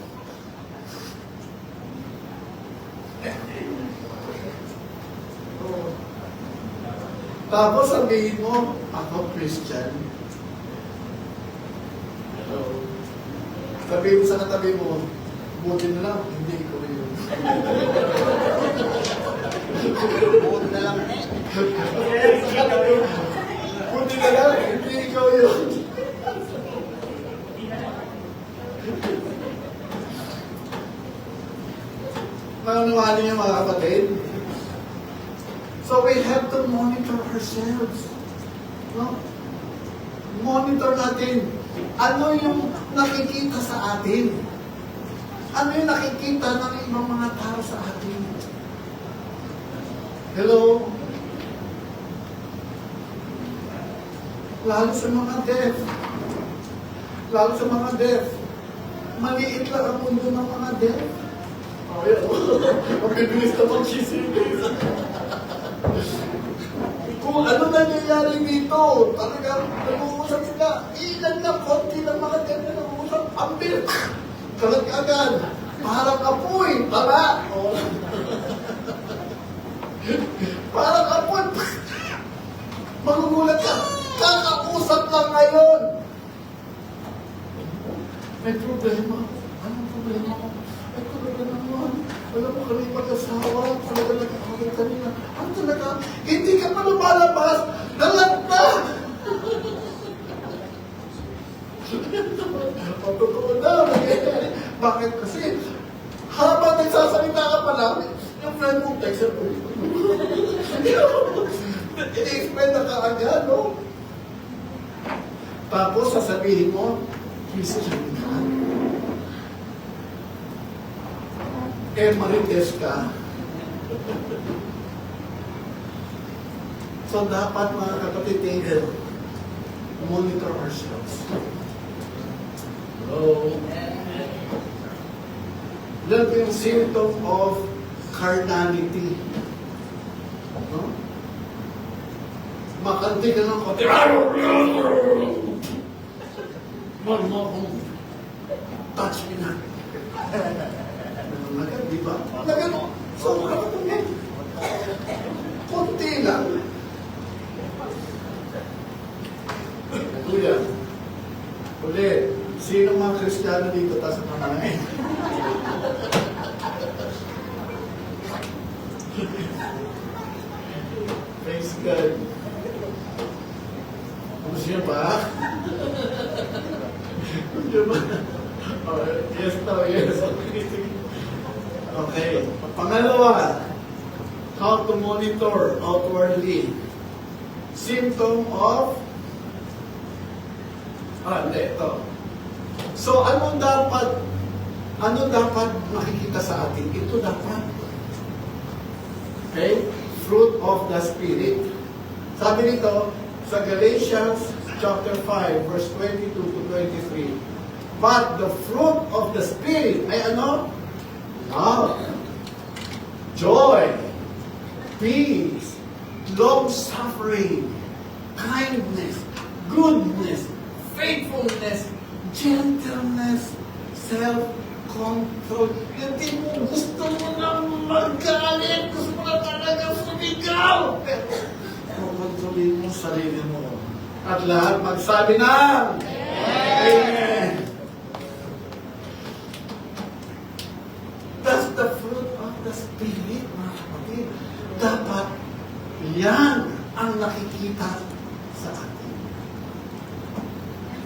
S3: Tapos sabihin mo, ako Christian. Sabihin mo sa katabi mo, buti na lang, hindi ko yun.
S4: Buti na lang eh.
S3: Buti na lang, hindi ikaw yun. Manunuwali niyo mga kapatid. So we have to monitor ourselves. No? Monitor natin. Ano yung nakikita sa atin? Ano yung nakikita ng ibang mga tao sa atin? Hello? Lalo sa mga deaf. Lalo sa mga deaf. Maliit lang ang mundo ng mga deaf. Oh, yan. Mabibilis na mag-chismis. Kung ano nangyayari dito, talagang nag-uusap sila. Ilan lang, konti lang mga deaf na nag-uusap. Ambir! Kalat agad. Parang apoy. Tara! Oh. Parang apoy. Magugulat ka. Kakausap lang ngayon. May problema. Anong problema ko? Ay, talaga naman. Alam mo, kami mag-asawa. Talaga nag-away kanina. Ano talaga? Hindi ka pa lumalabas. Dalat na! I-explain na kaagad, no? Tapos sasabihin mo, Christian ka. Marites ka. So dapat mga kapatid, monitor ourselves. Hello? Yan po yung symptom of carnality. No? Makanti ka ng konti. Huwag mo akong touch me na. Agad, di ba? Agad, sobra ka po yan. Konti lang. Kuya, ulit, sino mga Kristiyano dito tayo sa pamanain? Praise God. Ano siya ba? Ano siya ba? Oh, yes daw, yes. Okay. Pangalawa, how to monitor outwardly. Symptom of hindi, ito. So, ano dapat makikita sa atin? Ito dapat. Okay? Fruit of the Spirit. Sabi nito, sa Galatians chapter 5, verse 22 to 23, but the fruit of the Spirit ay ano? Love, joy, peace, long-suffering, kindness, goodness, faithfulness, gentleness, self-control. Hindi mo gusto mo na magalit, gusto mo na talaga sumigaw. Kontrolin mo sarili mo. At lahat magsabi na, Amen. That's the fruit of the Spirit, mga kapatid. Dapat yan ang nakikita sa atin.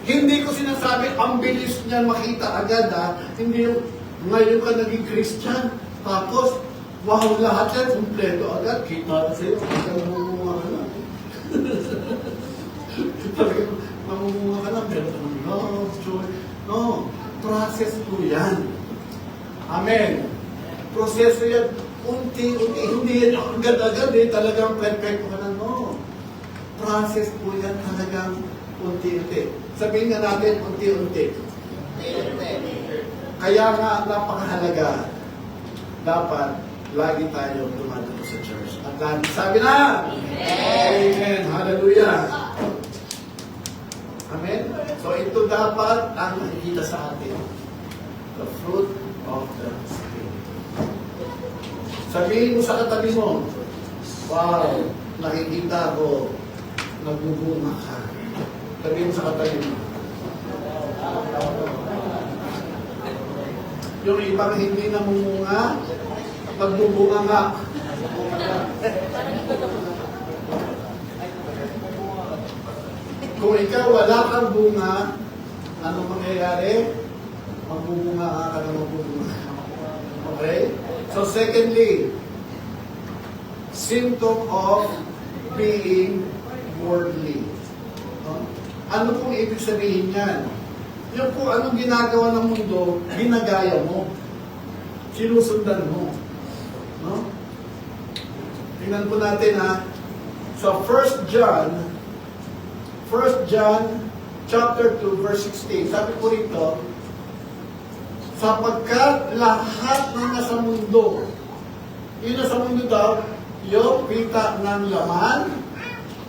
S3: Hindi ko sinasabi, ang bilis niyan makita agad, ha? Hindi yung, ngayon ka naging Christian, tapos, wow, lahat yan, kumpleto agad, kita na sa'yo, mamumunga ka na. Talagang, mamumunga ka na, pero love, joy. No, process po yan. Amen. Proseso yan, unti-unti, hindi yan agad-agad, talagang perfecto ka na, no. Process po yan, talagang unti-unti. Sabihin nga natin, unti-unti. Kaya nga, napakahalaga. Dapat, lagi tayo dumadapo sa church. At lagi sabi na, Amen. Hallelujah. Amen. So, ito dapat ang nakikita sa atin. The fruit of the Spirit. Sabihin mo sa katabi mo, wow, nakikita ko, nagbubunga ka. Sabihin mo sa katabi mo. Yung ibang hindi namumunga, nagbubunga nga. Kung ikaw wala kang bunga, ano mangyayari? Magbubunga ka na magbubunga. Okay? So secondly, symptom of being worldly. Ano pong ibig sabihin yan? Yung kung anong ginagawa ng mundo, ginagaya mo. Sinusundan mo. No? Tingnan po natin ha. Sa 1 John chapter 2 verse 16, sabi po rito, sapagkat lahat na nasa mundo, yun nasa mundo daw, yung kita ng laman,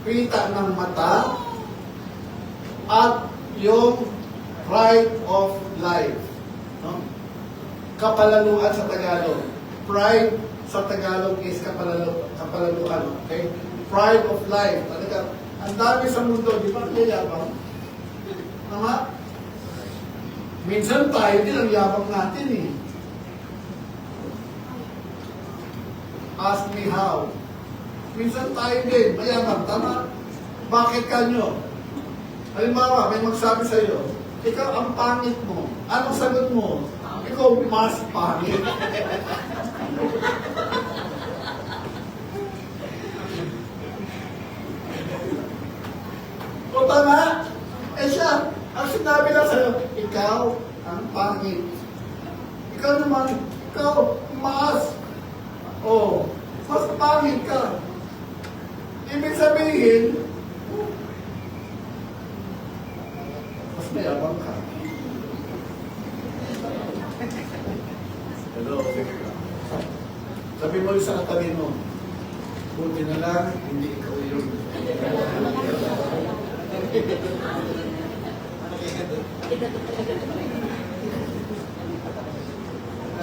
S3: kita ng mata, at yung pride of life. No? Kapalaluan sa Tagalog. Pride sa Tagalog is kapalaluan. Okay? Pride of life. Talaga, ang dami sa mundo, di ba? Yayabang. Tama? Minsan tayo din ang yabang natin eh. Ask me how. Minsan tayo din, mayabang. Tama? Bakit kanyo? Halimbawa, may magsabi sa iyo, ikaw ang pangit mo. Anong sagot mo? Ikaw mas pangit. pangit ka. Ibig sabihin, mas mayabang ka. Hello. Sabi mo sa katabi mo, buti na lang, hindi ikaw yun.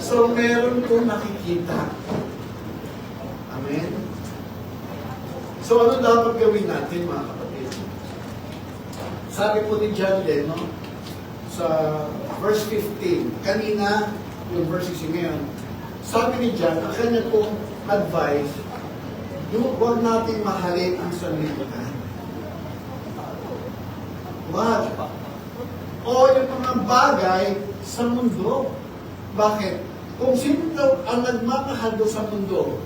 S3: So, meron kong nakikita. Amen? So, ano dapat gawin natin, mga kapatid? Sabi po ni John Lennon, no? Sa verse 15, kanina, yung verse 16 ngayon, sabi ni John, ang kanya pong advice, huwag natin mahalin ang sanlibutan. Wag. O yung mga bagay sa mundo. Bakit? Kung sino daw ang nagmamahal doon sa mundo,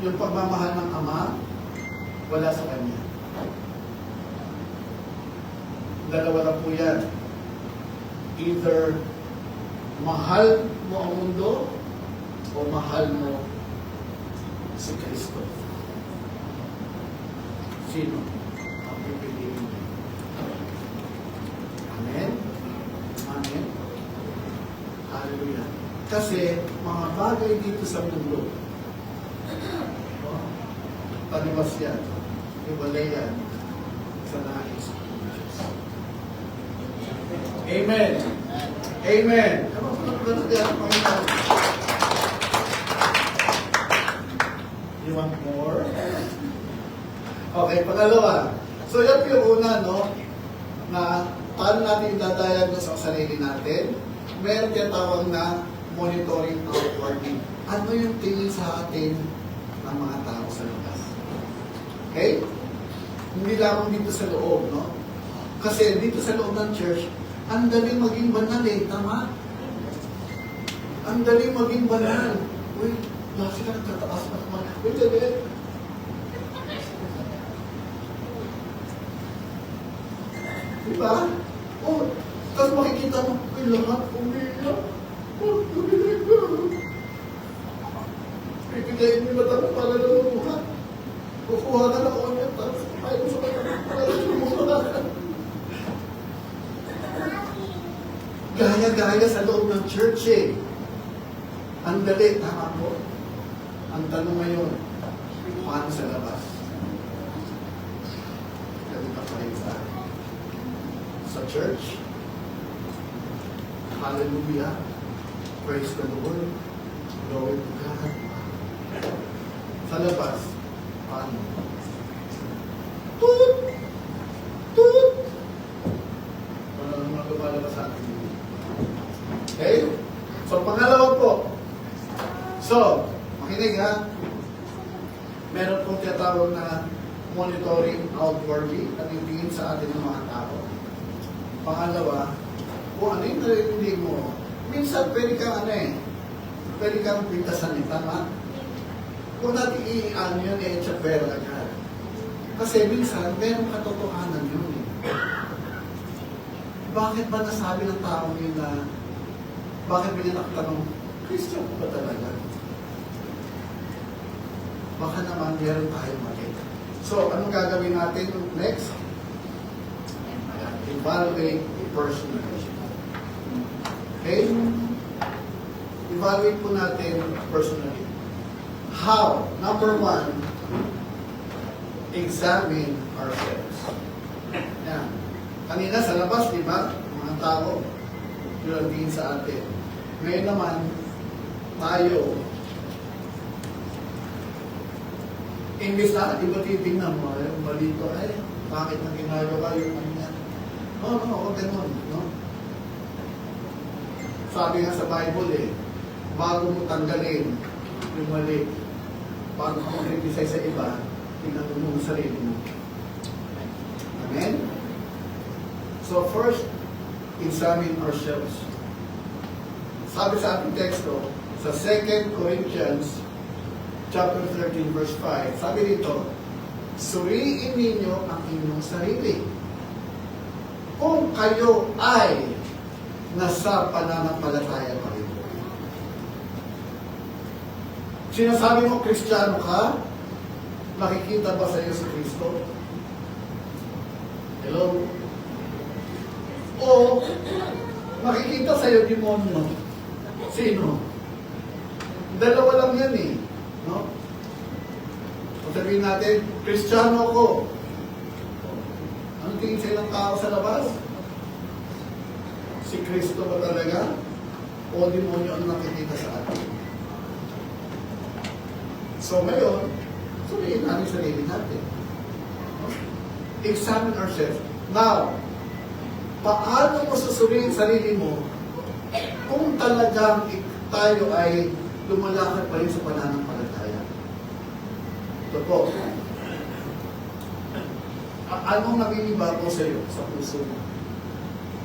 S3: yung pagmamahal ng Ama, wala sa Kanya. Dalawa lang po yan. Either mahal mo ang mundo o mahal mo si Kristo. Sino ang pipiliin mo? Amen? Amen? Hallelujah. Kasi mga bagay dito sa mundo, paniwas yan, iwalay yan sa nais ng Diyos. Amen. Amen. You want more? Okay, pangalawa. So yan po yung una, no? Na paano natin dadayagnos ang sarili natin? Meron tinatawag na monitoring outwardly. Ano yung tingin sa atin ng mga tao sa labas? Okay? Hindi lamang dito sa loob, no? Kasi dito sa loob ng church, ang dali maging banal eh, tama? Ang dali maging banal. Uy, bakit ka nagtataas na naman? Uy, dali. Diba? Oh, tapos makikita mo, uy, lahat umiyak. Oh, umiyak ka. Pipigayin mo yung mata mo para lumuha. Kukuha ka ng onion, tapos kumain mo sa mata para lumuha ka. Gaya-gaya sa loob ng church eh. Ang dali, tama po. Ang tanong ngayon, paano sa labas? Ganito pa rin sa church. Hallelujah. Praise the Lord. Glory to God. Sa labas, paano? Tut! Tut! Wala naman lumalabas sa atin. Okay? So, pangalawa po. So, makinig ha. Meron pong tinatawag na monitoring outwardly, natitingin sa atin ng mga tao. Pangalawa, kung ano yung narinig mo, minsan pwede kang pwede kang pintasan eh, tama? Kung natin i-ano yun, i-chapera agad. Kasi minsan, meron katotohanan yun eh. Bakit ba nasabi ng tao yun na, bakit ba niya nakatanong, Christian ba talaga? Baka naman meron tayong mali. So, anong gagawin natin next? Evaluate personally. Okay? Evaluate po natin personally. How? Number one, examine ourselves. Yan. Kanina sa labas, di ba? Mga tao, yun din sa atin. Ngayon naman, tayo, English na, di ba titignan mo, mali ko, ay, bakit na ginagawa yung ano yan? No, huwag ganun, no? Sabi nga sa Bible eh, bago mo tanggalin yung mali, bago mo criticize sa iba, tingnan mo yung sarili mo. Amen? So first, examine ourselves. Sabi sa ating teksto, sa 2 Corinthians chapter 13 verse 5, sabi dito, suriin ninyo ang inyong sarili. Kung kayo ay nasa pananampalataya pa rin. Sinasabi mo, Kristiyano ka, Makikita ba sa iyo si Kristo? Hello? O makikita sa iyo demonyo? Sino? Dalawa lang yan eh. No? Kung sabihin natin, Kristiyano ako. Anong tingin sa ilang tao sa labas? Si Kristo ba talaga? O demonyo ang nakikita sa atin? So ngayon, suriin natin sarili natin. No? Examine ourselves. Now, paano mo susuriin sarili mo kung talagang tayo ay lumalakad pa rin sa pananampalataya? Ito po. Anong nangingibago sa iyo sa puso mo?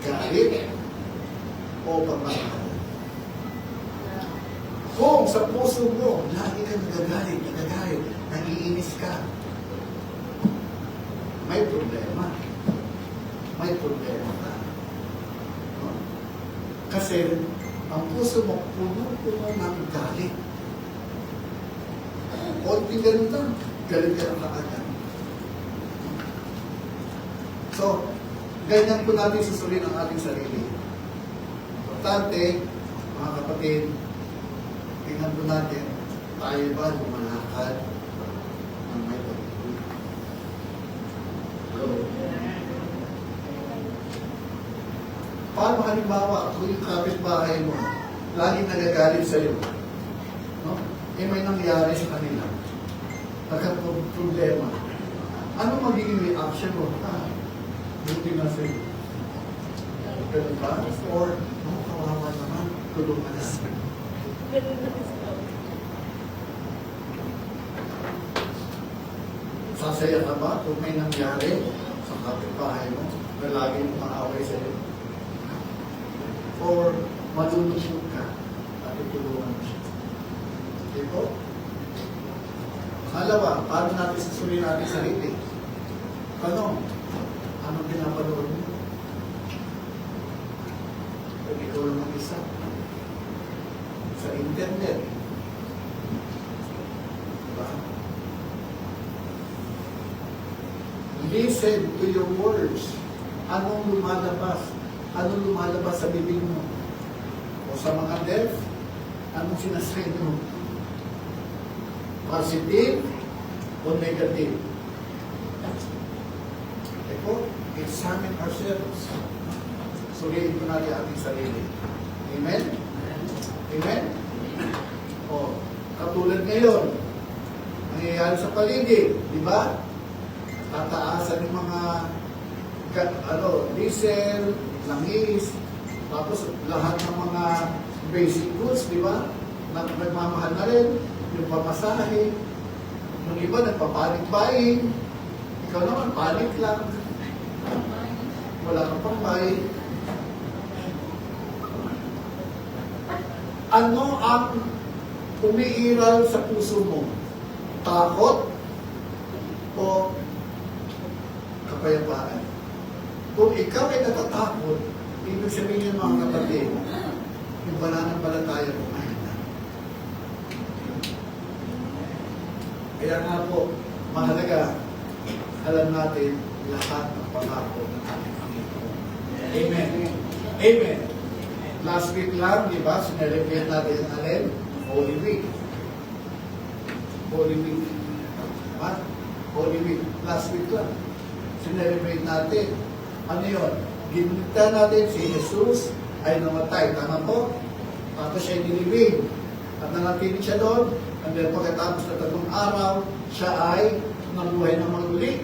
S3: Galit o pagmamahal? Kung sa puso mo, lagi ka nagagalit, naiinis ka, may problema. May problema ka. No? Kasi, ang puso mo, puno-puno ng galit. Konting ganun lang, galit ka ng kaagad. So, ganyan po natin susurin ang ating sarili. Importante, mga kapatid, tingnan po natin, tayo ba lumalakad ng may pag-ibig? Hello? Paano halimbawa, kung yung kapitbahay mo, laging nagagalit sa iyo, no? Eh may nangyari sa kanila, nagka-problema. Ano magiging reaction mo? Buti na sa iyo. Ganun ba? Or, kawawa naman, tulungan na. Sasaya ka ba kung may nangyari sa kapitbahay mo na laging maaway sa iyo? Or malulungkot ka at tutulungan mo siya? Okay po? Pangalawa, paano natin susunin natin sarili? Tanong, anong pinapanood mo? Kung ikaw lang ang isa sa internet, diba? Listen to your words. Anong lumalabas? Anong lumalabas sa bibig mo? O sa mga deaf, anong sinasabi mo? Positive o negative? Okay po, examine ourselves. Suriin po natin ating sarili. Amen? Amen? O, katulad ngayon, nangyayari sa paligid, di ba? Tataasan yung mga diesel, langis, tapos lahat ng mga basic goods, di ba? Nagmamahal na rin, yung pamasahe, yung iba nagpapanik buying, ikaw naman panik lang, wala kang pang-buy. Ano ang umiiral sa puso mo? Takot o kapayapaan? Kung ikaw ay natatakot, ibig sabihin ng mga kapatid, yung pananampalataya mo ay na. Kaya nga po, mahalaga, alam natin lahat ng pangako ng ating Panginoon. Amen. Amen. Last week lang, di ba, sinelebrate natin ang alin? Holy Week. Holy Week. Diba? Holy Week. Last week lang. Sinelebrate natin. Ano yun? Ginita natin si Jesus ay namatay. Tama po? Tapos siya nilibing. At nanatili siya doon. And then pagkatapos na 3 araw, siya ay nabuhay ng maguli.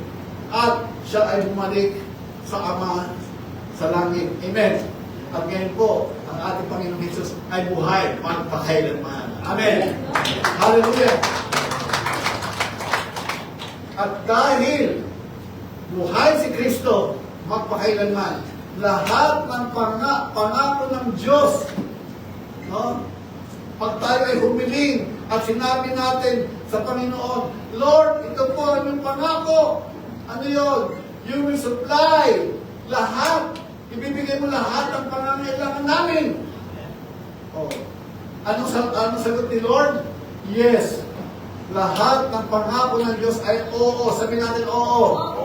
S3: At siya ay bumalik sa Ama sa langit. Amen. At ngayon po, ang ating Panginoong Jesus ay buhay magpakailanman. Amen. Hallelujah. At dahil buhay si Kristo magpakailanman, lahat ng pangako ng Diyos, no? Pag tayo ay humiling at sinabi natin sa Panginoon, Lord, ito po ang yung pangako. Ano yun? You will supply lahat. Ibibigay mo lahat ng pangangailangan namin. Oh. Anong sagot ni Lord? Yes. Lahat ng pangako ng Diyos ay oo. Sabihin natin oo.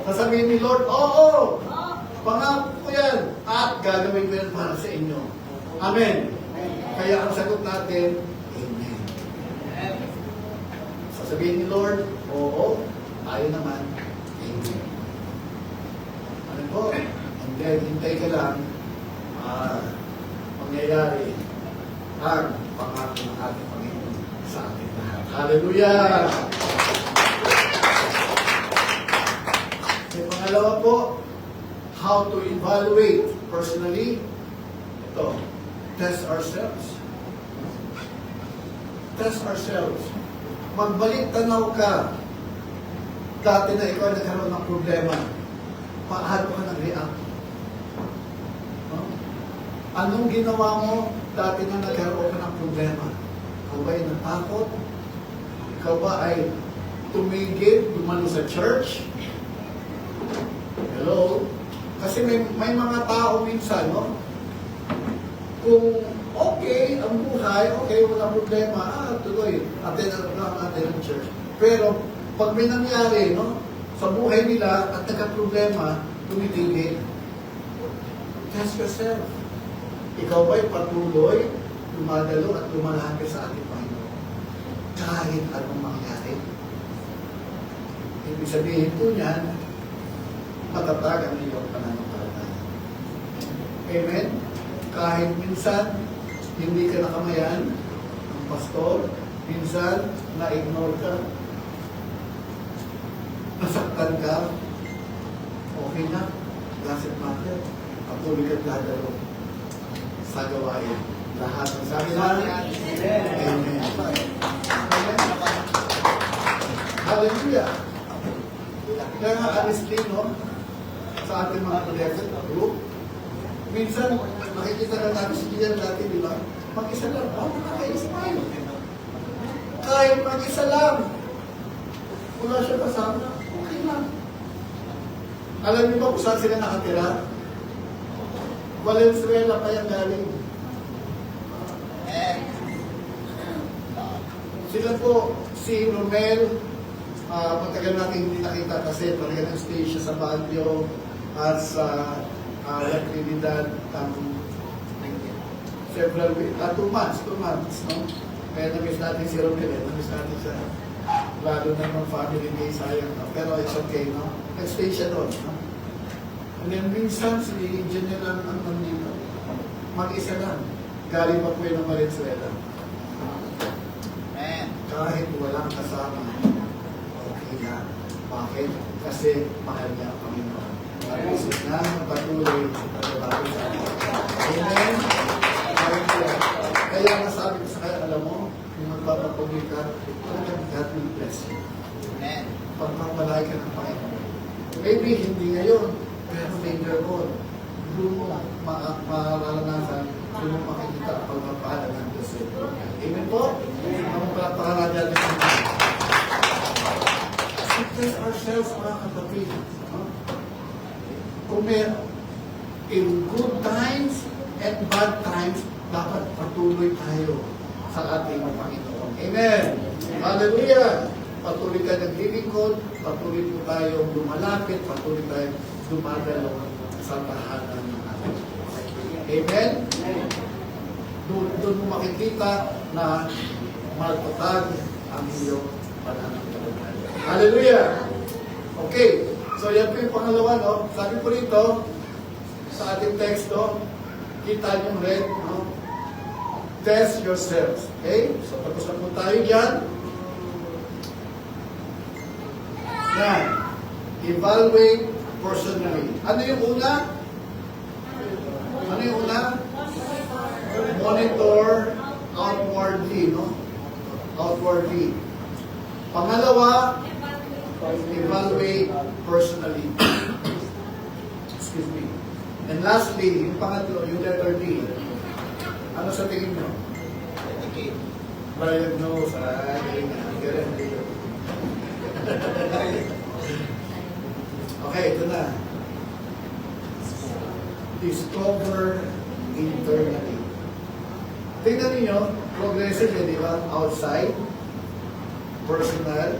S3: Sasabihin ni Lord, oo. Pangako ko yan. At gagawin ko yan para sa inyo. Amen. Kaya ang sagot natin, Amen. Sasabihin ni Lord, oo. Tayo naman, Amen. Ano po? And then, hintay ka lang, mangyayari ang pangako ng ating Panginoon sa ating lahat. Hallelujah! Yung pangalawa po, how to evaluate personally. Ito, test ourselves. Test ourselves. Magbalik tanaw ka. Dati na ikaw nagkaroon ng problema. Paano ka nag-react? Huh? Anong ginawa mo dati na nagkaroon ka ng problema? Ikaw ba ay natakot? Ikaw ba ay tumigil, dumalo sa church? Hello? Kasi may mga tao minsan, no? Kung okay ang buhay, okay, wala problema, tuloy, attend ang church. Pero, pag may nangyari, no, sa buhay nila at nagka-problema, tumitigil. Test yourself. Ikaw ba'y patuloy, lumadalo at lumalapit sa ating Panginoon? Kahit anong mangyari. Ibig sabihin po niyan, matatag ang iyong pananampalataya. Amen? Kahit minsan, hindi ka nakamayan ng pastor, minsan, na-ignore ka, nasaktan ka, okay na, doesn't matter. Patuloy ka dadalo sa gawain. Lahat ng sabi na, Amen. Amen. Hallelujah. Kaya nga, honestly, no, sa ating mga collected group, minsan, makikita na natin si Gian dati, di ba? Mag-isa lang, nakaka-smile. Kahit mag-isa lang, wala siya kasama, okay lang. Alam niyo ba kung saan sila nakatira? Valenzuela pa yung galing. Sila po, si Romel, matagal natin hindi nakita kasi talaga nag-stay siya sa Baguio at sa La Trinidad several weeks, 2 months, no? Kaya na-miss natin si Romel, na-miss natin siya. Lalo na ng family day, sayang, no? Pero it's okay, no? Nag-stay siya doon, no? And then minsan, si General ang nandito. Mag-isa lang. Galing pa po yun ng Valenzuela. Kahit walang kasama, okay lang. Bakit? Kasi mahal niya ang Panginoon. At gusto na magpatuloy sa pagbabago sa akin. Amen? Kaya nasabi ko sa kanya, alam mo, yung magpapatuloy ka, talagang God will bless you. Pagpapalay ka ng Panginoon. Maybe hindi ngayon, pero later on, doon mo mararanasan, doon mo makikita ang pagpapala ng Diyos. Amen po? Ang palakpakan natin natin sa mga. Test ourselves, mga kapatid. Kung may in good times and bad times, dapat patuloy tayo sa ating Panginoon. Amen! Hallelujah! Patuloy tayo naglilingkod, patuloy po tayo lumalapit, patuloy tayo dumadalo sa tahanan ng ating. Amen? Doon mo makikita na matatag ang iyong pananampalataya. Hallelujah! Okay, so yan po yung pangalawa, no? Sabi po rito, sa ating teksto, kita niyong red, no? Test yourselves. Okay? So tapos na po tayo dyan. Yan. Evaluate personally. Ano yung una? Ano yung una? Monitor outwardly, no? Outwardly. Pangalawa, evaluate personally. Excuse me. And lastly, yung pangatlo, yung letter D. Ano sa tingin nyo? Diagnose. Okay, ito na. Discover internally. Tingnan niyo, progressive, di ba? Outside. personal,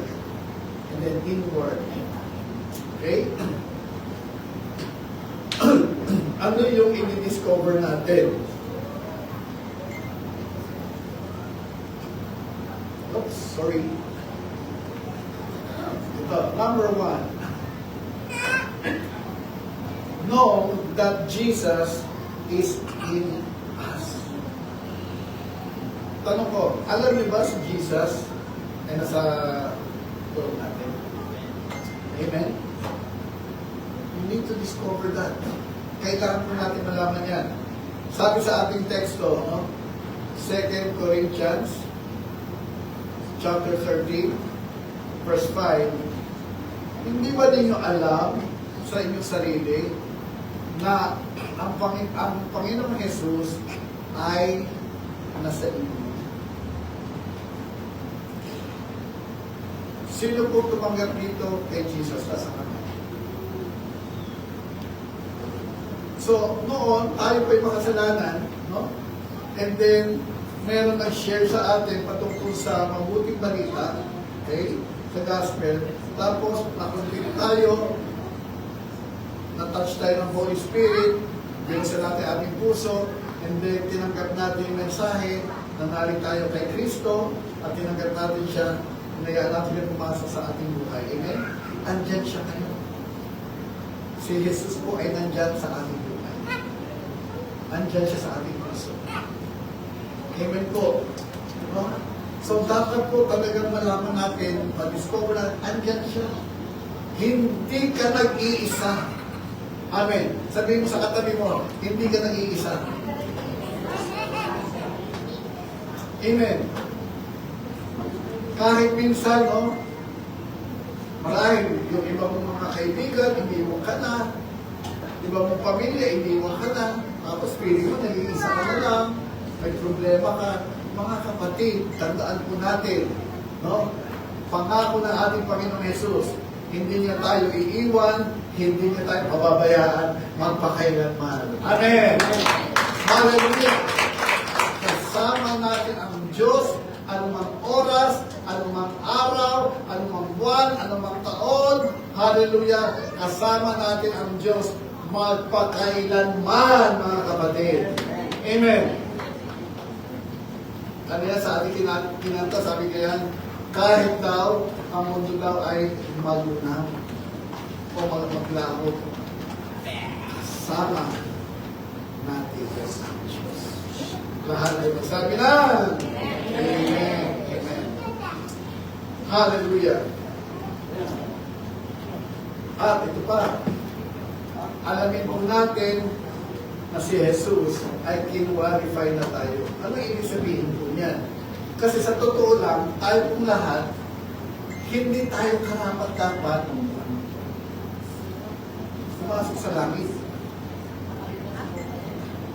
S3: and then inward. Okay? Ano yung i-discover natin? Oops, sorry. Ito, number 1. Know that Jesus is in us. Tanong ko, alam niyo ba si Jesus ay nasa loob natin? Amen? You need to discover that. Kailangan po natin malaman yan. Sabi sa ating teksto, no? 2 Corinthians chapter 13, verse 5, hindi ba ninyo alam sa inyong sarili na ang Panginoong Jesus ay nasa inyo? Sino po tumanggap dito kay Jesus sa kanya? So, noon, tayo po'y makasalanan, no? And then, meron nag-share sa atin patungkol sa mabuting balita, okay? Sa gospel. Tapos, nakonvict tayo, na-touch tayo ng Holy Spirit, binasa natin ating puso, and then tinanggap natin yung mensahe, nanalig tayo kay Kristo, at tinanggap natin siya, hinayaan natin yung pumasok sa ating buhay. Amen? Andyan siya kayo. Si Jesus po ay nandyan sa ating buhay. Andyan siya sa ating puso. Amen po. Diba? So, dapat po talagang malaman natin, ma-discover na, andyan siya. Hindi ka nag-iisa. Amen. Sabihin mo sa katabi mo, hindi ka nag-iisa. Amen. Kahit minsan, no, marahil yung iba mong mga kaibigan, hindi mo ka na. Iba mong pamilya, hindi mo ka na. Tapos feeling mo, nag-iisa ka na lang. May problema ka. Mga kapatid, tandaan po natin, no? Pangako ng ating Panginoong Jesus, hindi niya tayo iiwan, hindi niya tayo pababayaan, magpakailanman. Amen! Hallelujah! Kasama natin ang Diyos, anumang oras, anumang araw, anumang buwan, anumang taon. Hallelujah! Kasama natin ang Diyos, magpakailanman, mga kapatid. Amen! Kanina sa ating kinanta, sabi kaya, kahit daw, ang mundo daw ay malunaw o maglaho, kasama natin ang Diyos. Lahat ay magsabi na. Amen. Amen. Hallelujah. At ito pa, alamin po natin na si Jesus ay kinwarify na tayo. Ano ibig sabihin po niyan? Kasi sa totoo lang, tayo pong lahat, hindi tayo karapat-dapat pumasok sa langit.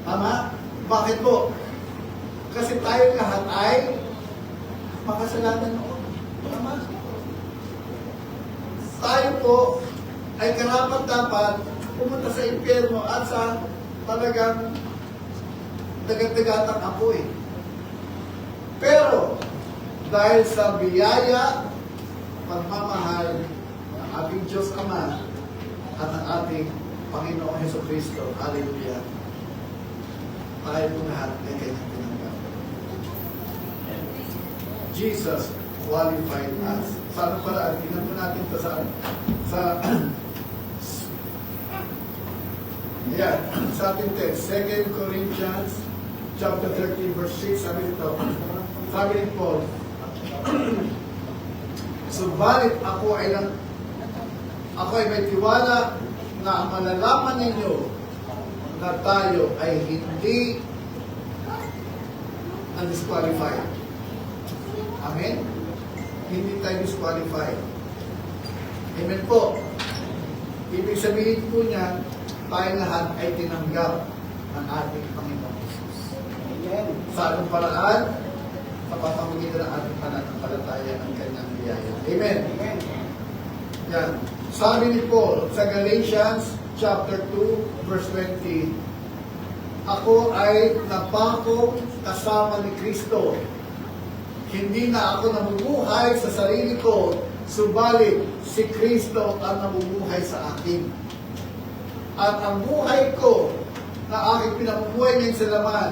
S3: Tama? Bakit po? Kasi tayo lahat ay makasalanan noon. Tama? Tayo po ay karapat-dapat pumunta sa impyerno at sa talagang dagat-dagatang apoy. Pero, dahil sa biyaya, pagmamahal ng ating Diyos Ama at ng ating Panginoong Hesus Kristo, hallelujah, tayo po lahat ay kanyang tinanggap. Jesus qualified us. Sa anong paraan? Tingnan po natin ito sa yeah, sa ating text, 2 Corinthians chapter 13, verse 6, sabi nito, sabi ni Paul, subalit ako ay may tiwala na malalaman ninyo na tayo ay hindi disqualified. Amen? Hindi tayo disqualified. Amen po. Ibig sabihin po niya, tayo lahat ay tinanggap ng ating Panginoon Jesus. Amen. Sa anong paraan? Sa pamamagitan ng ating pananampalataya ng kanyang biyaya. Amen. Amen. Yan. Sabi ni Paul sa Galatians chapter 2, verse 20, ako ay napako kasama ni Kristo. Hindi na ako namumuhay sa sarili ko, subalit si Kristo ang namumuhay sa akin. At ang buhay ko na aking pinamumuhay ngayon sa laman,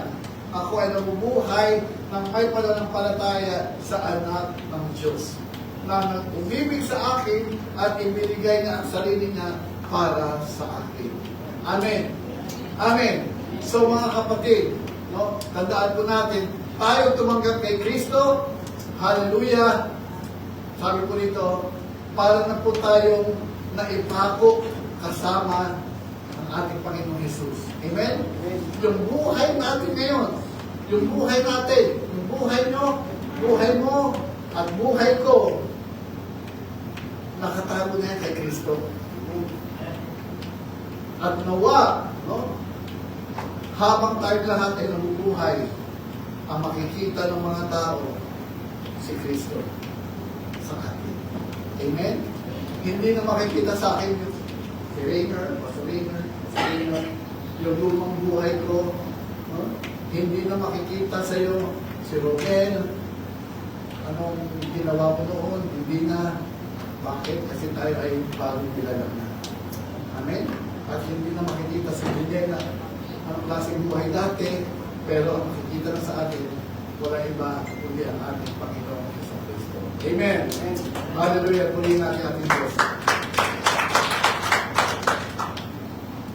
S3: ako ay namumuhay ng may pananampalataya sa anak ng Diyos na umibig sa akin at ibinigay niya ang sarili niya para sa akin. Amen. Amen. So mga kapatid, no, tandaan po natin, tayo tumanggap kay Kristo, hallelujah, sabi po nito, para na po tayong naipako kasama ng ating Panginoong Jesus. Amen? Yung buhay natin ngayon, yung buhay natin, yung buhay nyo, buhay mo, at buhay ko, nakatago na yan kay Kristo. At nawa, no, habang tayo lahat ay nabubuhay, ang makikita ng mga tao, si Kristo sa atin. Amen? Hindi na makikita sa akin si Rainer, Pastor Rainer, yung lumang buhay ko. No? Hindi na makikita sa iyo si Roel, anong ginawa mo noon, hindi na. Bakit? Kasi tayo ay bagong nilalang na. Amen? At hindi na makikita sa Bidena ang klaseng buhay dati, pero ang makikita na sa atin, wala iba kundi ang ating Panginoon Hesus Kristo. Amen. Hallelujah. Purihin natin ating Diyos.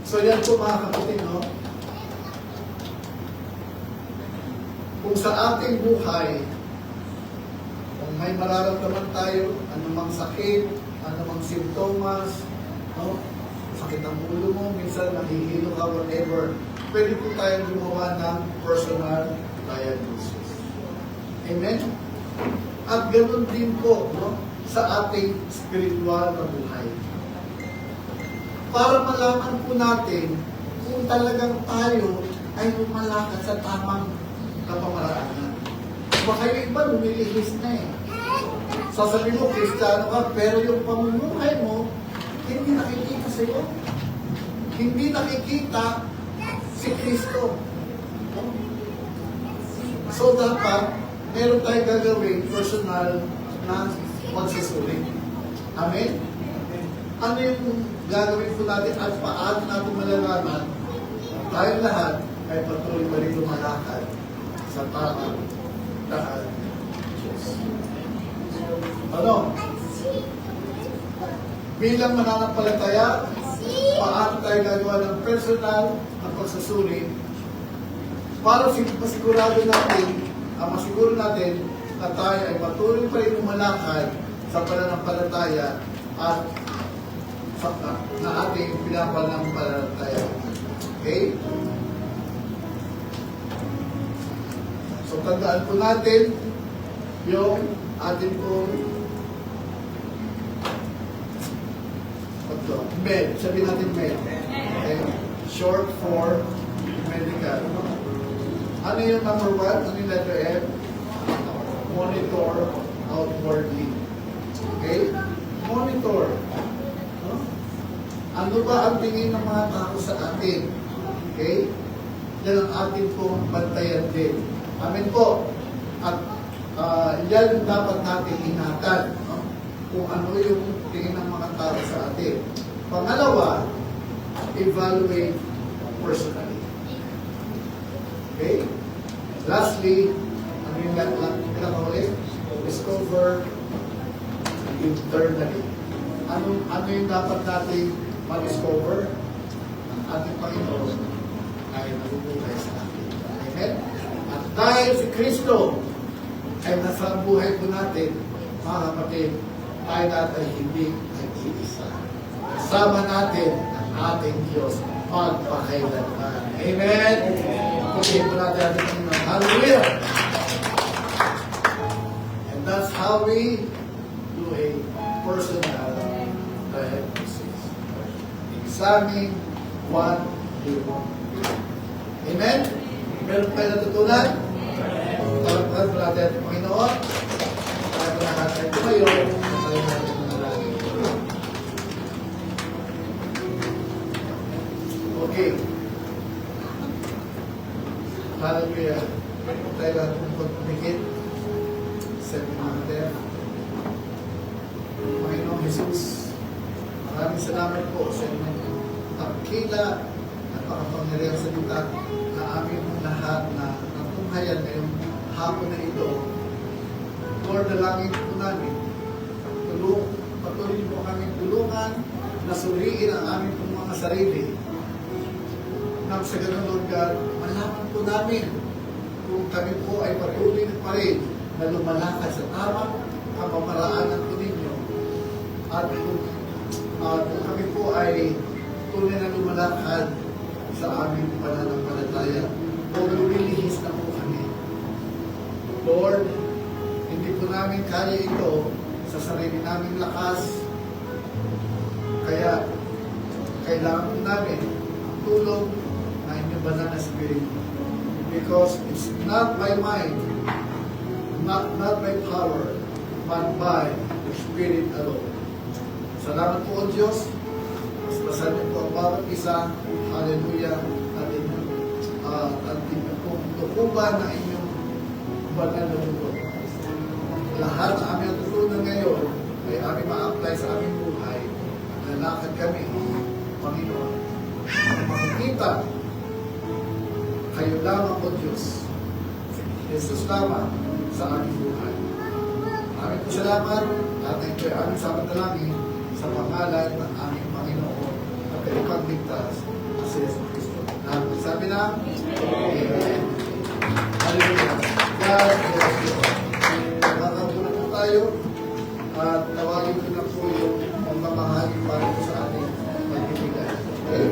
S3: So yan po mga kapatid, no? Kung sa ating buhay, kung may mararamdaman tayo, anumang sakit, anumang simptomas, no? Sakit ang ulo mo, minsan nahihilo ka, whatever, pwede po tayong gumawa ng personal diagnosis. Amen? At ganoon din po, no, sa ating spiritual na buhay. Para malaman po natin kung talagang tayo ay lumalakad sa tamang kapamaraanan. Baka yung iba lumilihis na eh. Sasabihin mo, Kristiyano ka, pero yung pamumuhay mo, hindi nakikita sa iyo. Hindi nakikita si Kristo. So dapat, meron tayong gagawin personal na pagsusuri. Amen? Ano yung gagawin po natin at paano natin malalaman tayo lahat ay patuloy pa rin lumalakad sa tamang daan ng Diyos. Ano? Bilang mananampalataya, paano tayo gagawa ng personal na pagsusuri para masigurado natin, masiguro natin na tayo ay patuloy pa rin lumalakad sa pananampalataya at na ating pinapanampalataya. Okay? So, tandaan po natin yung ating pong med. Sabihin natin med. Okay? Short for medical. Ano yung number 1? Ano yung letter M? Monitor outwardly. Okay? Monitor. No? Ano ba ang tingin ng mga tao sa atin? Okay? Yan ang ating pong bantayan din. Amen po. At yan dapat natin ingatan. No? Kung ano yung tingin ng mga tao sa atin. Pangalawa, evaluate personally. Okay? Lastly, ano yung pinakaulit? Discover internally. Ano yung dapat natin ma-discover? Ang ating Panginoon ay nabubuhay sa atin. Amen? At dahil si Kristo ay nasa buhay po natin, mga kapatid, tayo natin hindi nag-iisa. Kasama natin ang ating Diyos magpakailanman. Amen? Pagkain po natin ating Panginoon. Hallelujah! And that's how we do a personal diagnosis. Examine what you want. Amen? Meron pa kayo natutunan? Talagpagan po natin ating Panginoon. Tayo po natin tumayo. Tayo natin manalangin. Okay. Hallelujah. Tayo lahat pong pagpumikit. Salamat po sa inyong pagkila at pakapangyarihan salita na aming lahat na natunghayan ngayong hapon na ito. Lord, dalangin po namin. Patuloy niyo po kami tulungan na suriin ang aming pong mga sarili. Nang sa ganun, Lord God, malaman po namin kung kami po ay patuloy pa rin na lumalakad sa tamang kapamaraanan po ninyo. At kung kami po ay tunay na lumalakad sa aming pananampalataya, o lumilihis na po kami. Lord, hindi po namin kaya ito sa sarili naming lakas. Kaya, kailangan po namin ang tulong na inyong banal na Espiritu. Because it's not by mind, not by power, but by the Spirit alone. Salamat po, O Diyos. Paspasan niyo po ang bawat isa. Hallelujah. At inyong pong tukuban na inyong banal na mundo. Lahat na aming tutunan ngayon ay aming ma-apply sa aming buhay. Lalakad kami, Panginoon. Makikita kayo lamang, O Diyos. Jesus lamang sa aming buhay. Aming po salamat at ito ay aming sabat na langin sa pangalan ng aming Panginoon at Tagapagligtas na si Jesus Cristo. Sabi na, Amen. Hallelujah. God bless you. Magkakaroon na po tayo at tawagin ko na po yung pagmamahali para po sa ating magbibigay. Okay?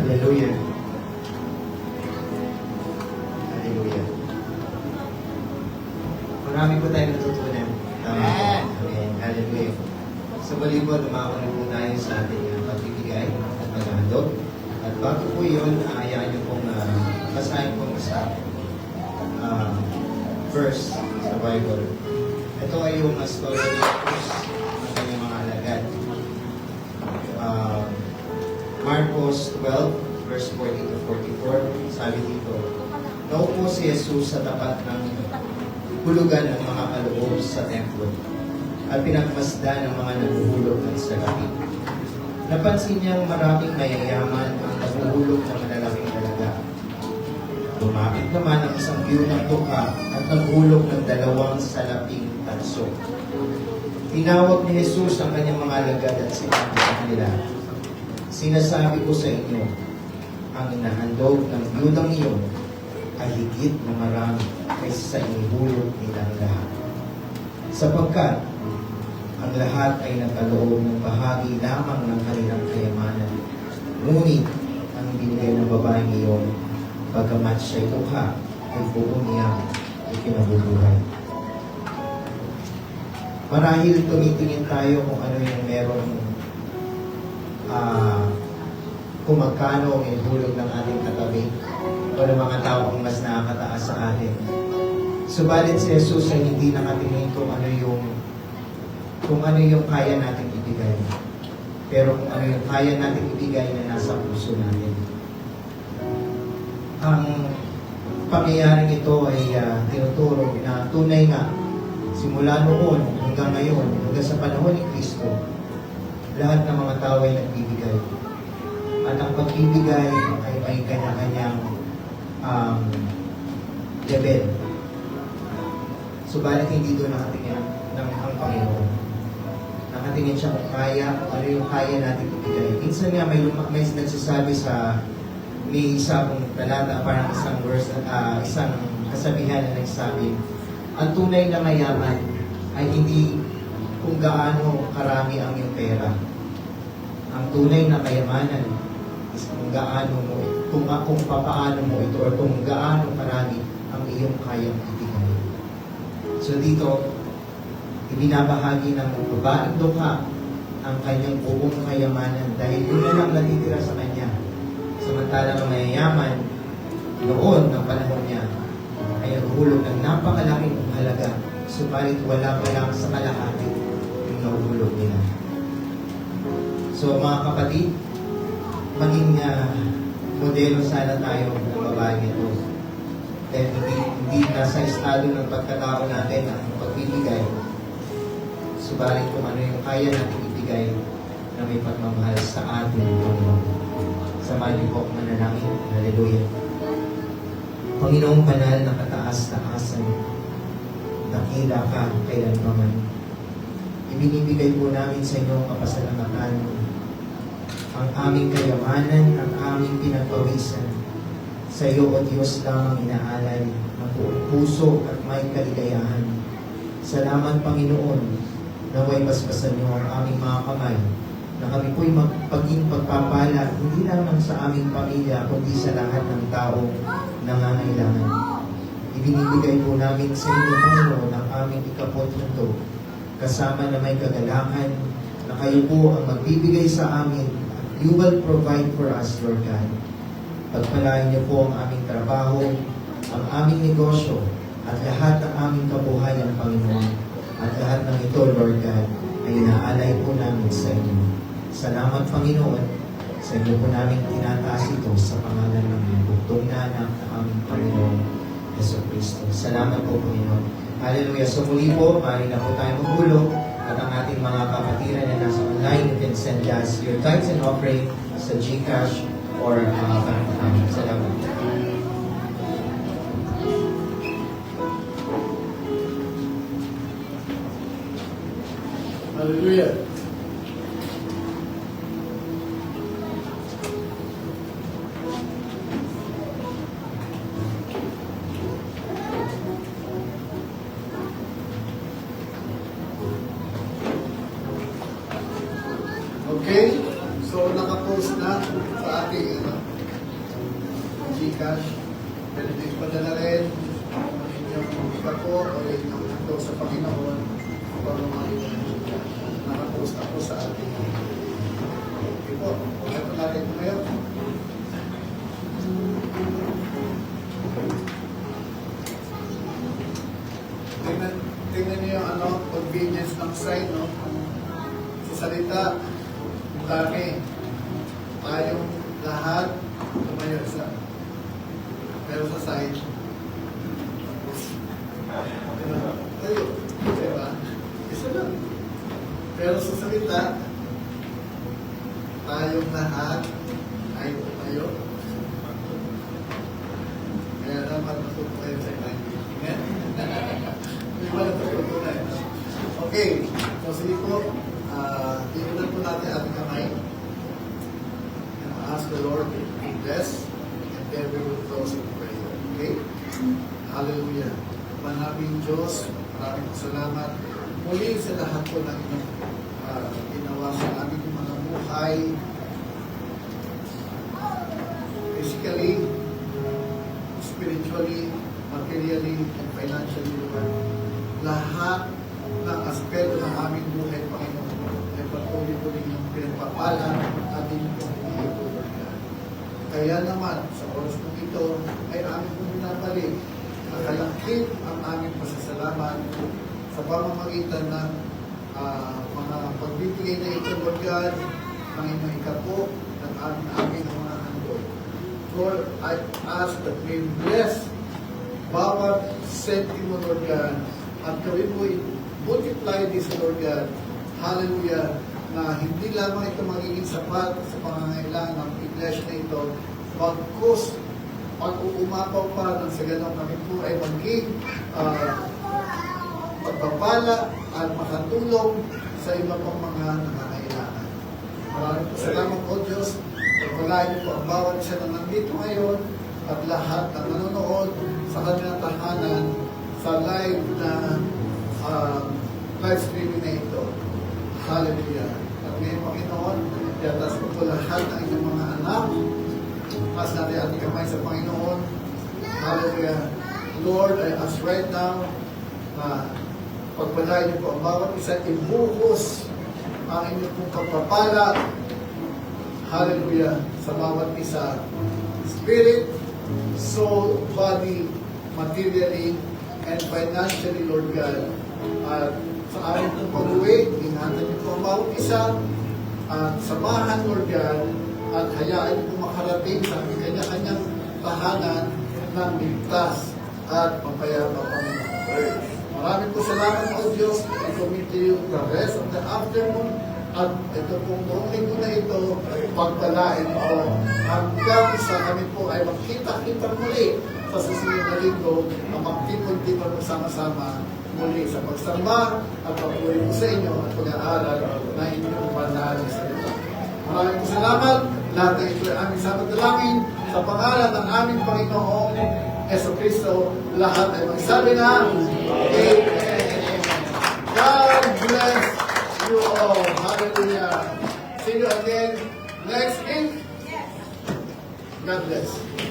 S5: Hallelujah. Hallelujah. Marami po tayong natutunan. Amen. Hallelujah. Sa muli po, lumakon na po tayo sa ating pagbibigay at paghahandog. At bago po yun, hayaan niyo pong basahin po sa verse sa Bible. Ito ay yung story ni Jesus ng kanyang mga alagad. Marcos 12, verse 40 to 44, sabi dito, naupo si Jesus sa tapat ng hulugan ng mga kaloob sa templo at pinagmasdan ng mga naguhulog ng salapi. Napansin niyang maraming mayayaman ang naguhulog ng malalaking dalaga. Lumapit naman ang isang biyunang tuka at naghulog ng 2 salaping tanso. Tinawag ni Jesus ang kanyang mga alagad at sinabi sa kanila, sinasabi ko sa inyo, ang inahandog ng biyudang iyon ay higit na marami kaysa sa inihulog nilang lahat. Sapagkat ang lahat ay nagkaloob ng bahagi lamang ng kanilang kayamanan. Ngunit ang binigay ng babaeng iyon, bagamat siya'y tukha, ay buong niyang ikinabubuhay. Marahil tumitingin tayo kung ano yung meron kung magkano ang inihulog ng ating katabi o ng mga tao ang mas nakakataas sa atin. Subalit si Jesus ay hindi nakatingin kung ano yung kaya natin ibigay. Pero kung ano yung kaya natin ibigay na nasa puso natin. Ang pangyayaring ito ay tinuturo na tunay nga simula noon hanggang ngayon, hanggang sa panahon ni Kristo, lahat ng mga tao ay nagbibigay. At ang pagbibigay ay may kanya-kanyang level. Subalit hindi doon nakatingin ng Panginoon. Nakatingin siya kung kaya, kung ano yung kaya natin ibigay. Minsan nga may nagsasabi may isang talata, parang isang verse, isang kasabihan na nagsabi, ang tunay na mayaman ay hindi kung gaano karami ang iyong pera. Ang tunay na kayamanan is kung gaano mo, kung papaano mo ito, or kung gaano karami ang iyong kayang ibigay. So dito, ibinabahagi ng babaeng dukha ang kanyang buong kayamanan dahil yun na lang natitira sa kanya. Samantalang mayayaman noon ng panahon niya ay naghulog ng napakalaking halaga, subalit wala pa lang sa kalahati yung nahulog nila. So mga kapatid, maging modelo sana tayo ng babae ito. Dahil hindi nasa estado ng pagkatao natin ang pagbibigay. Subalit kung ano yung kaya natin ibigay na may pagmamahal sa ating Panginoon. Samahan niyo po ang manalangin. Hallelujah. Panginoong banal na kataas-taasan, dakila ka kailanman. Ibinibigay po namin sa inyong kapasalamatan ang aming kayamanan, ang aming pinagpawisan. Sa iyo, O Diyos, lamang inaalay ng buong puso at may kaligayahan. Salamat, Panginoon, na way basbasan niyo ang aming mga kamay, na kami po'y magpaging pagpapala, hindi lamang sa aming pamilya, kundi sa lahat ng taong nangangailangan. Ibinibigay po namin sa inyo, Panginoon, ang aming ikapotlong kasama na may kagalakan, na kayo po ang magbibigay sa amin. You will provide for us, Lord God. Pagpalain niyo po ang aming trabaho, ang aming negosyo, at lahat ng aming kabuhayan, Panginoon. At lahat ng ito, Lord God, ay inaalay po namin sa inyo. Salamat, Panginoon. Sa inyo po namin tinataas ito sa pangalan ng bugtong na anak ng aming Panginoon, Yeso Cristo. Salamat po, Panginoon. Hallelujah. So muli po, maaari na po tayo magulo. At ang ating mga kapatiran na nasa online, you can send us your tithes and offering sa GCash or bank account. Salamat.
S3: Hallelujah. Okay, so nakapost na sa ating GCash. Pwede din padala rin ang inyong ikapo o inyong ito sa Panginoon para mga nakapost na po sa ating. Okay po, ito natin po ngayon. Tingnan niyo yung convenience ng site, no? Sa salita, dami tayong lahat tumayo sa pero sa side tayo, diba? Isa lang. Pero sa salita tayong lahat ay tumayo, kaya dapat matuto kayo sa language. Hindi ba natututo na yun? Okay, so sige po, tingnan po natin ating kamay. And ask the Lord to bless, and then we will close in prayer. Okay? Hallelujah. Manaming Diyos, maraming salamat. Muli sa lahat po ng inyong ginawa sa aming mga buhay. Physically, spiritually, materially, and financially, Lord. Lahat ng aspeto ng aming buhay, Panginoon, ay patuloy po rin yung pinagpapala at inyong ito, Lord God. Kaya naman, sa oras po ito, ay aming po binabalik. Nakalangkit ang aming pasasalamat sa pamamagitan ng mga pagbibigay na ito, Lord God, ng inyong ikapo ng aming mga handog. Lord, I ask that we bless bawat sentimo, Lord God, at gawin mo multiply this, Lord God. Hallelujah. Na hindi lamang ito magiging sapat sa pangangailangan ng iglesia na ito, bagkus pag-uumapaw pa ng sa ganong kami po ay maging pagpapala at makatulong sa iba pang mga nangangailangan. Maraming po salamat po, Diyos. Pagpalain niyo po ang bawat isa na nandito ngayon at lahat na nanonood sa kanilang tahanan sa live na live streaming na ito. Hallelujah. At ngayon, Panginoon, iatas ko po lahat ng inyong mga anak. Mas natin ating kamay sa Panginoon. Hallelujah. Lord, I ask right now na pagpalain niyo po ang bawat isa, ibuhos ang inyong pong pagpapala. Hallelujah. Sa bawat isa. Spirit, soul, body, materially, and financially, Lord God. At sa aming pong pag-uwi. Ingatan niyo po ang bawat isa at samahan, Lord God, at hayaan niyo po makarating sa aming kanya-kanyang tahanan ng ligtas at mapayapa, Panginoon. Maraming po salamat po, Diyos. I commit to you the rest of the afternoon at ito pong buong linggo na ito, pagpalain po hanggang sa kami po ay magkita-kita muli sa susunod na linggo na magtipon-tipon magsama-sama muli sa pagsamba at pagpuli po sa inyo at pag-aaral na inyong banal na salita. Maraming po salamat. Lahat na ito ay aming samadalangin sa pangalan ng aming Panginoong Yeso Cristo. Lahat ay magsabi na Amen. God bless you all. Hallelujah. See you again next week. God bless.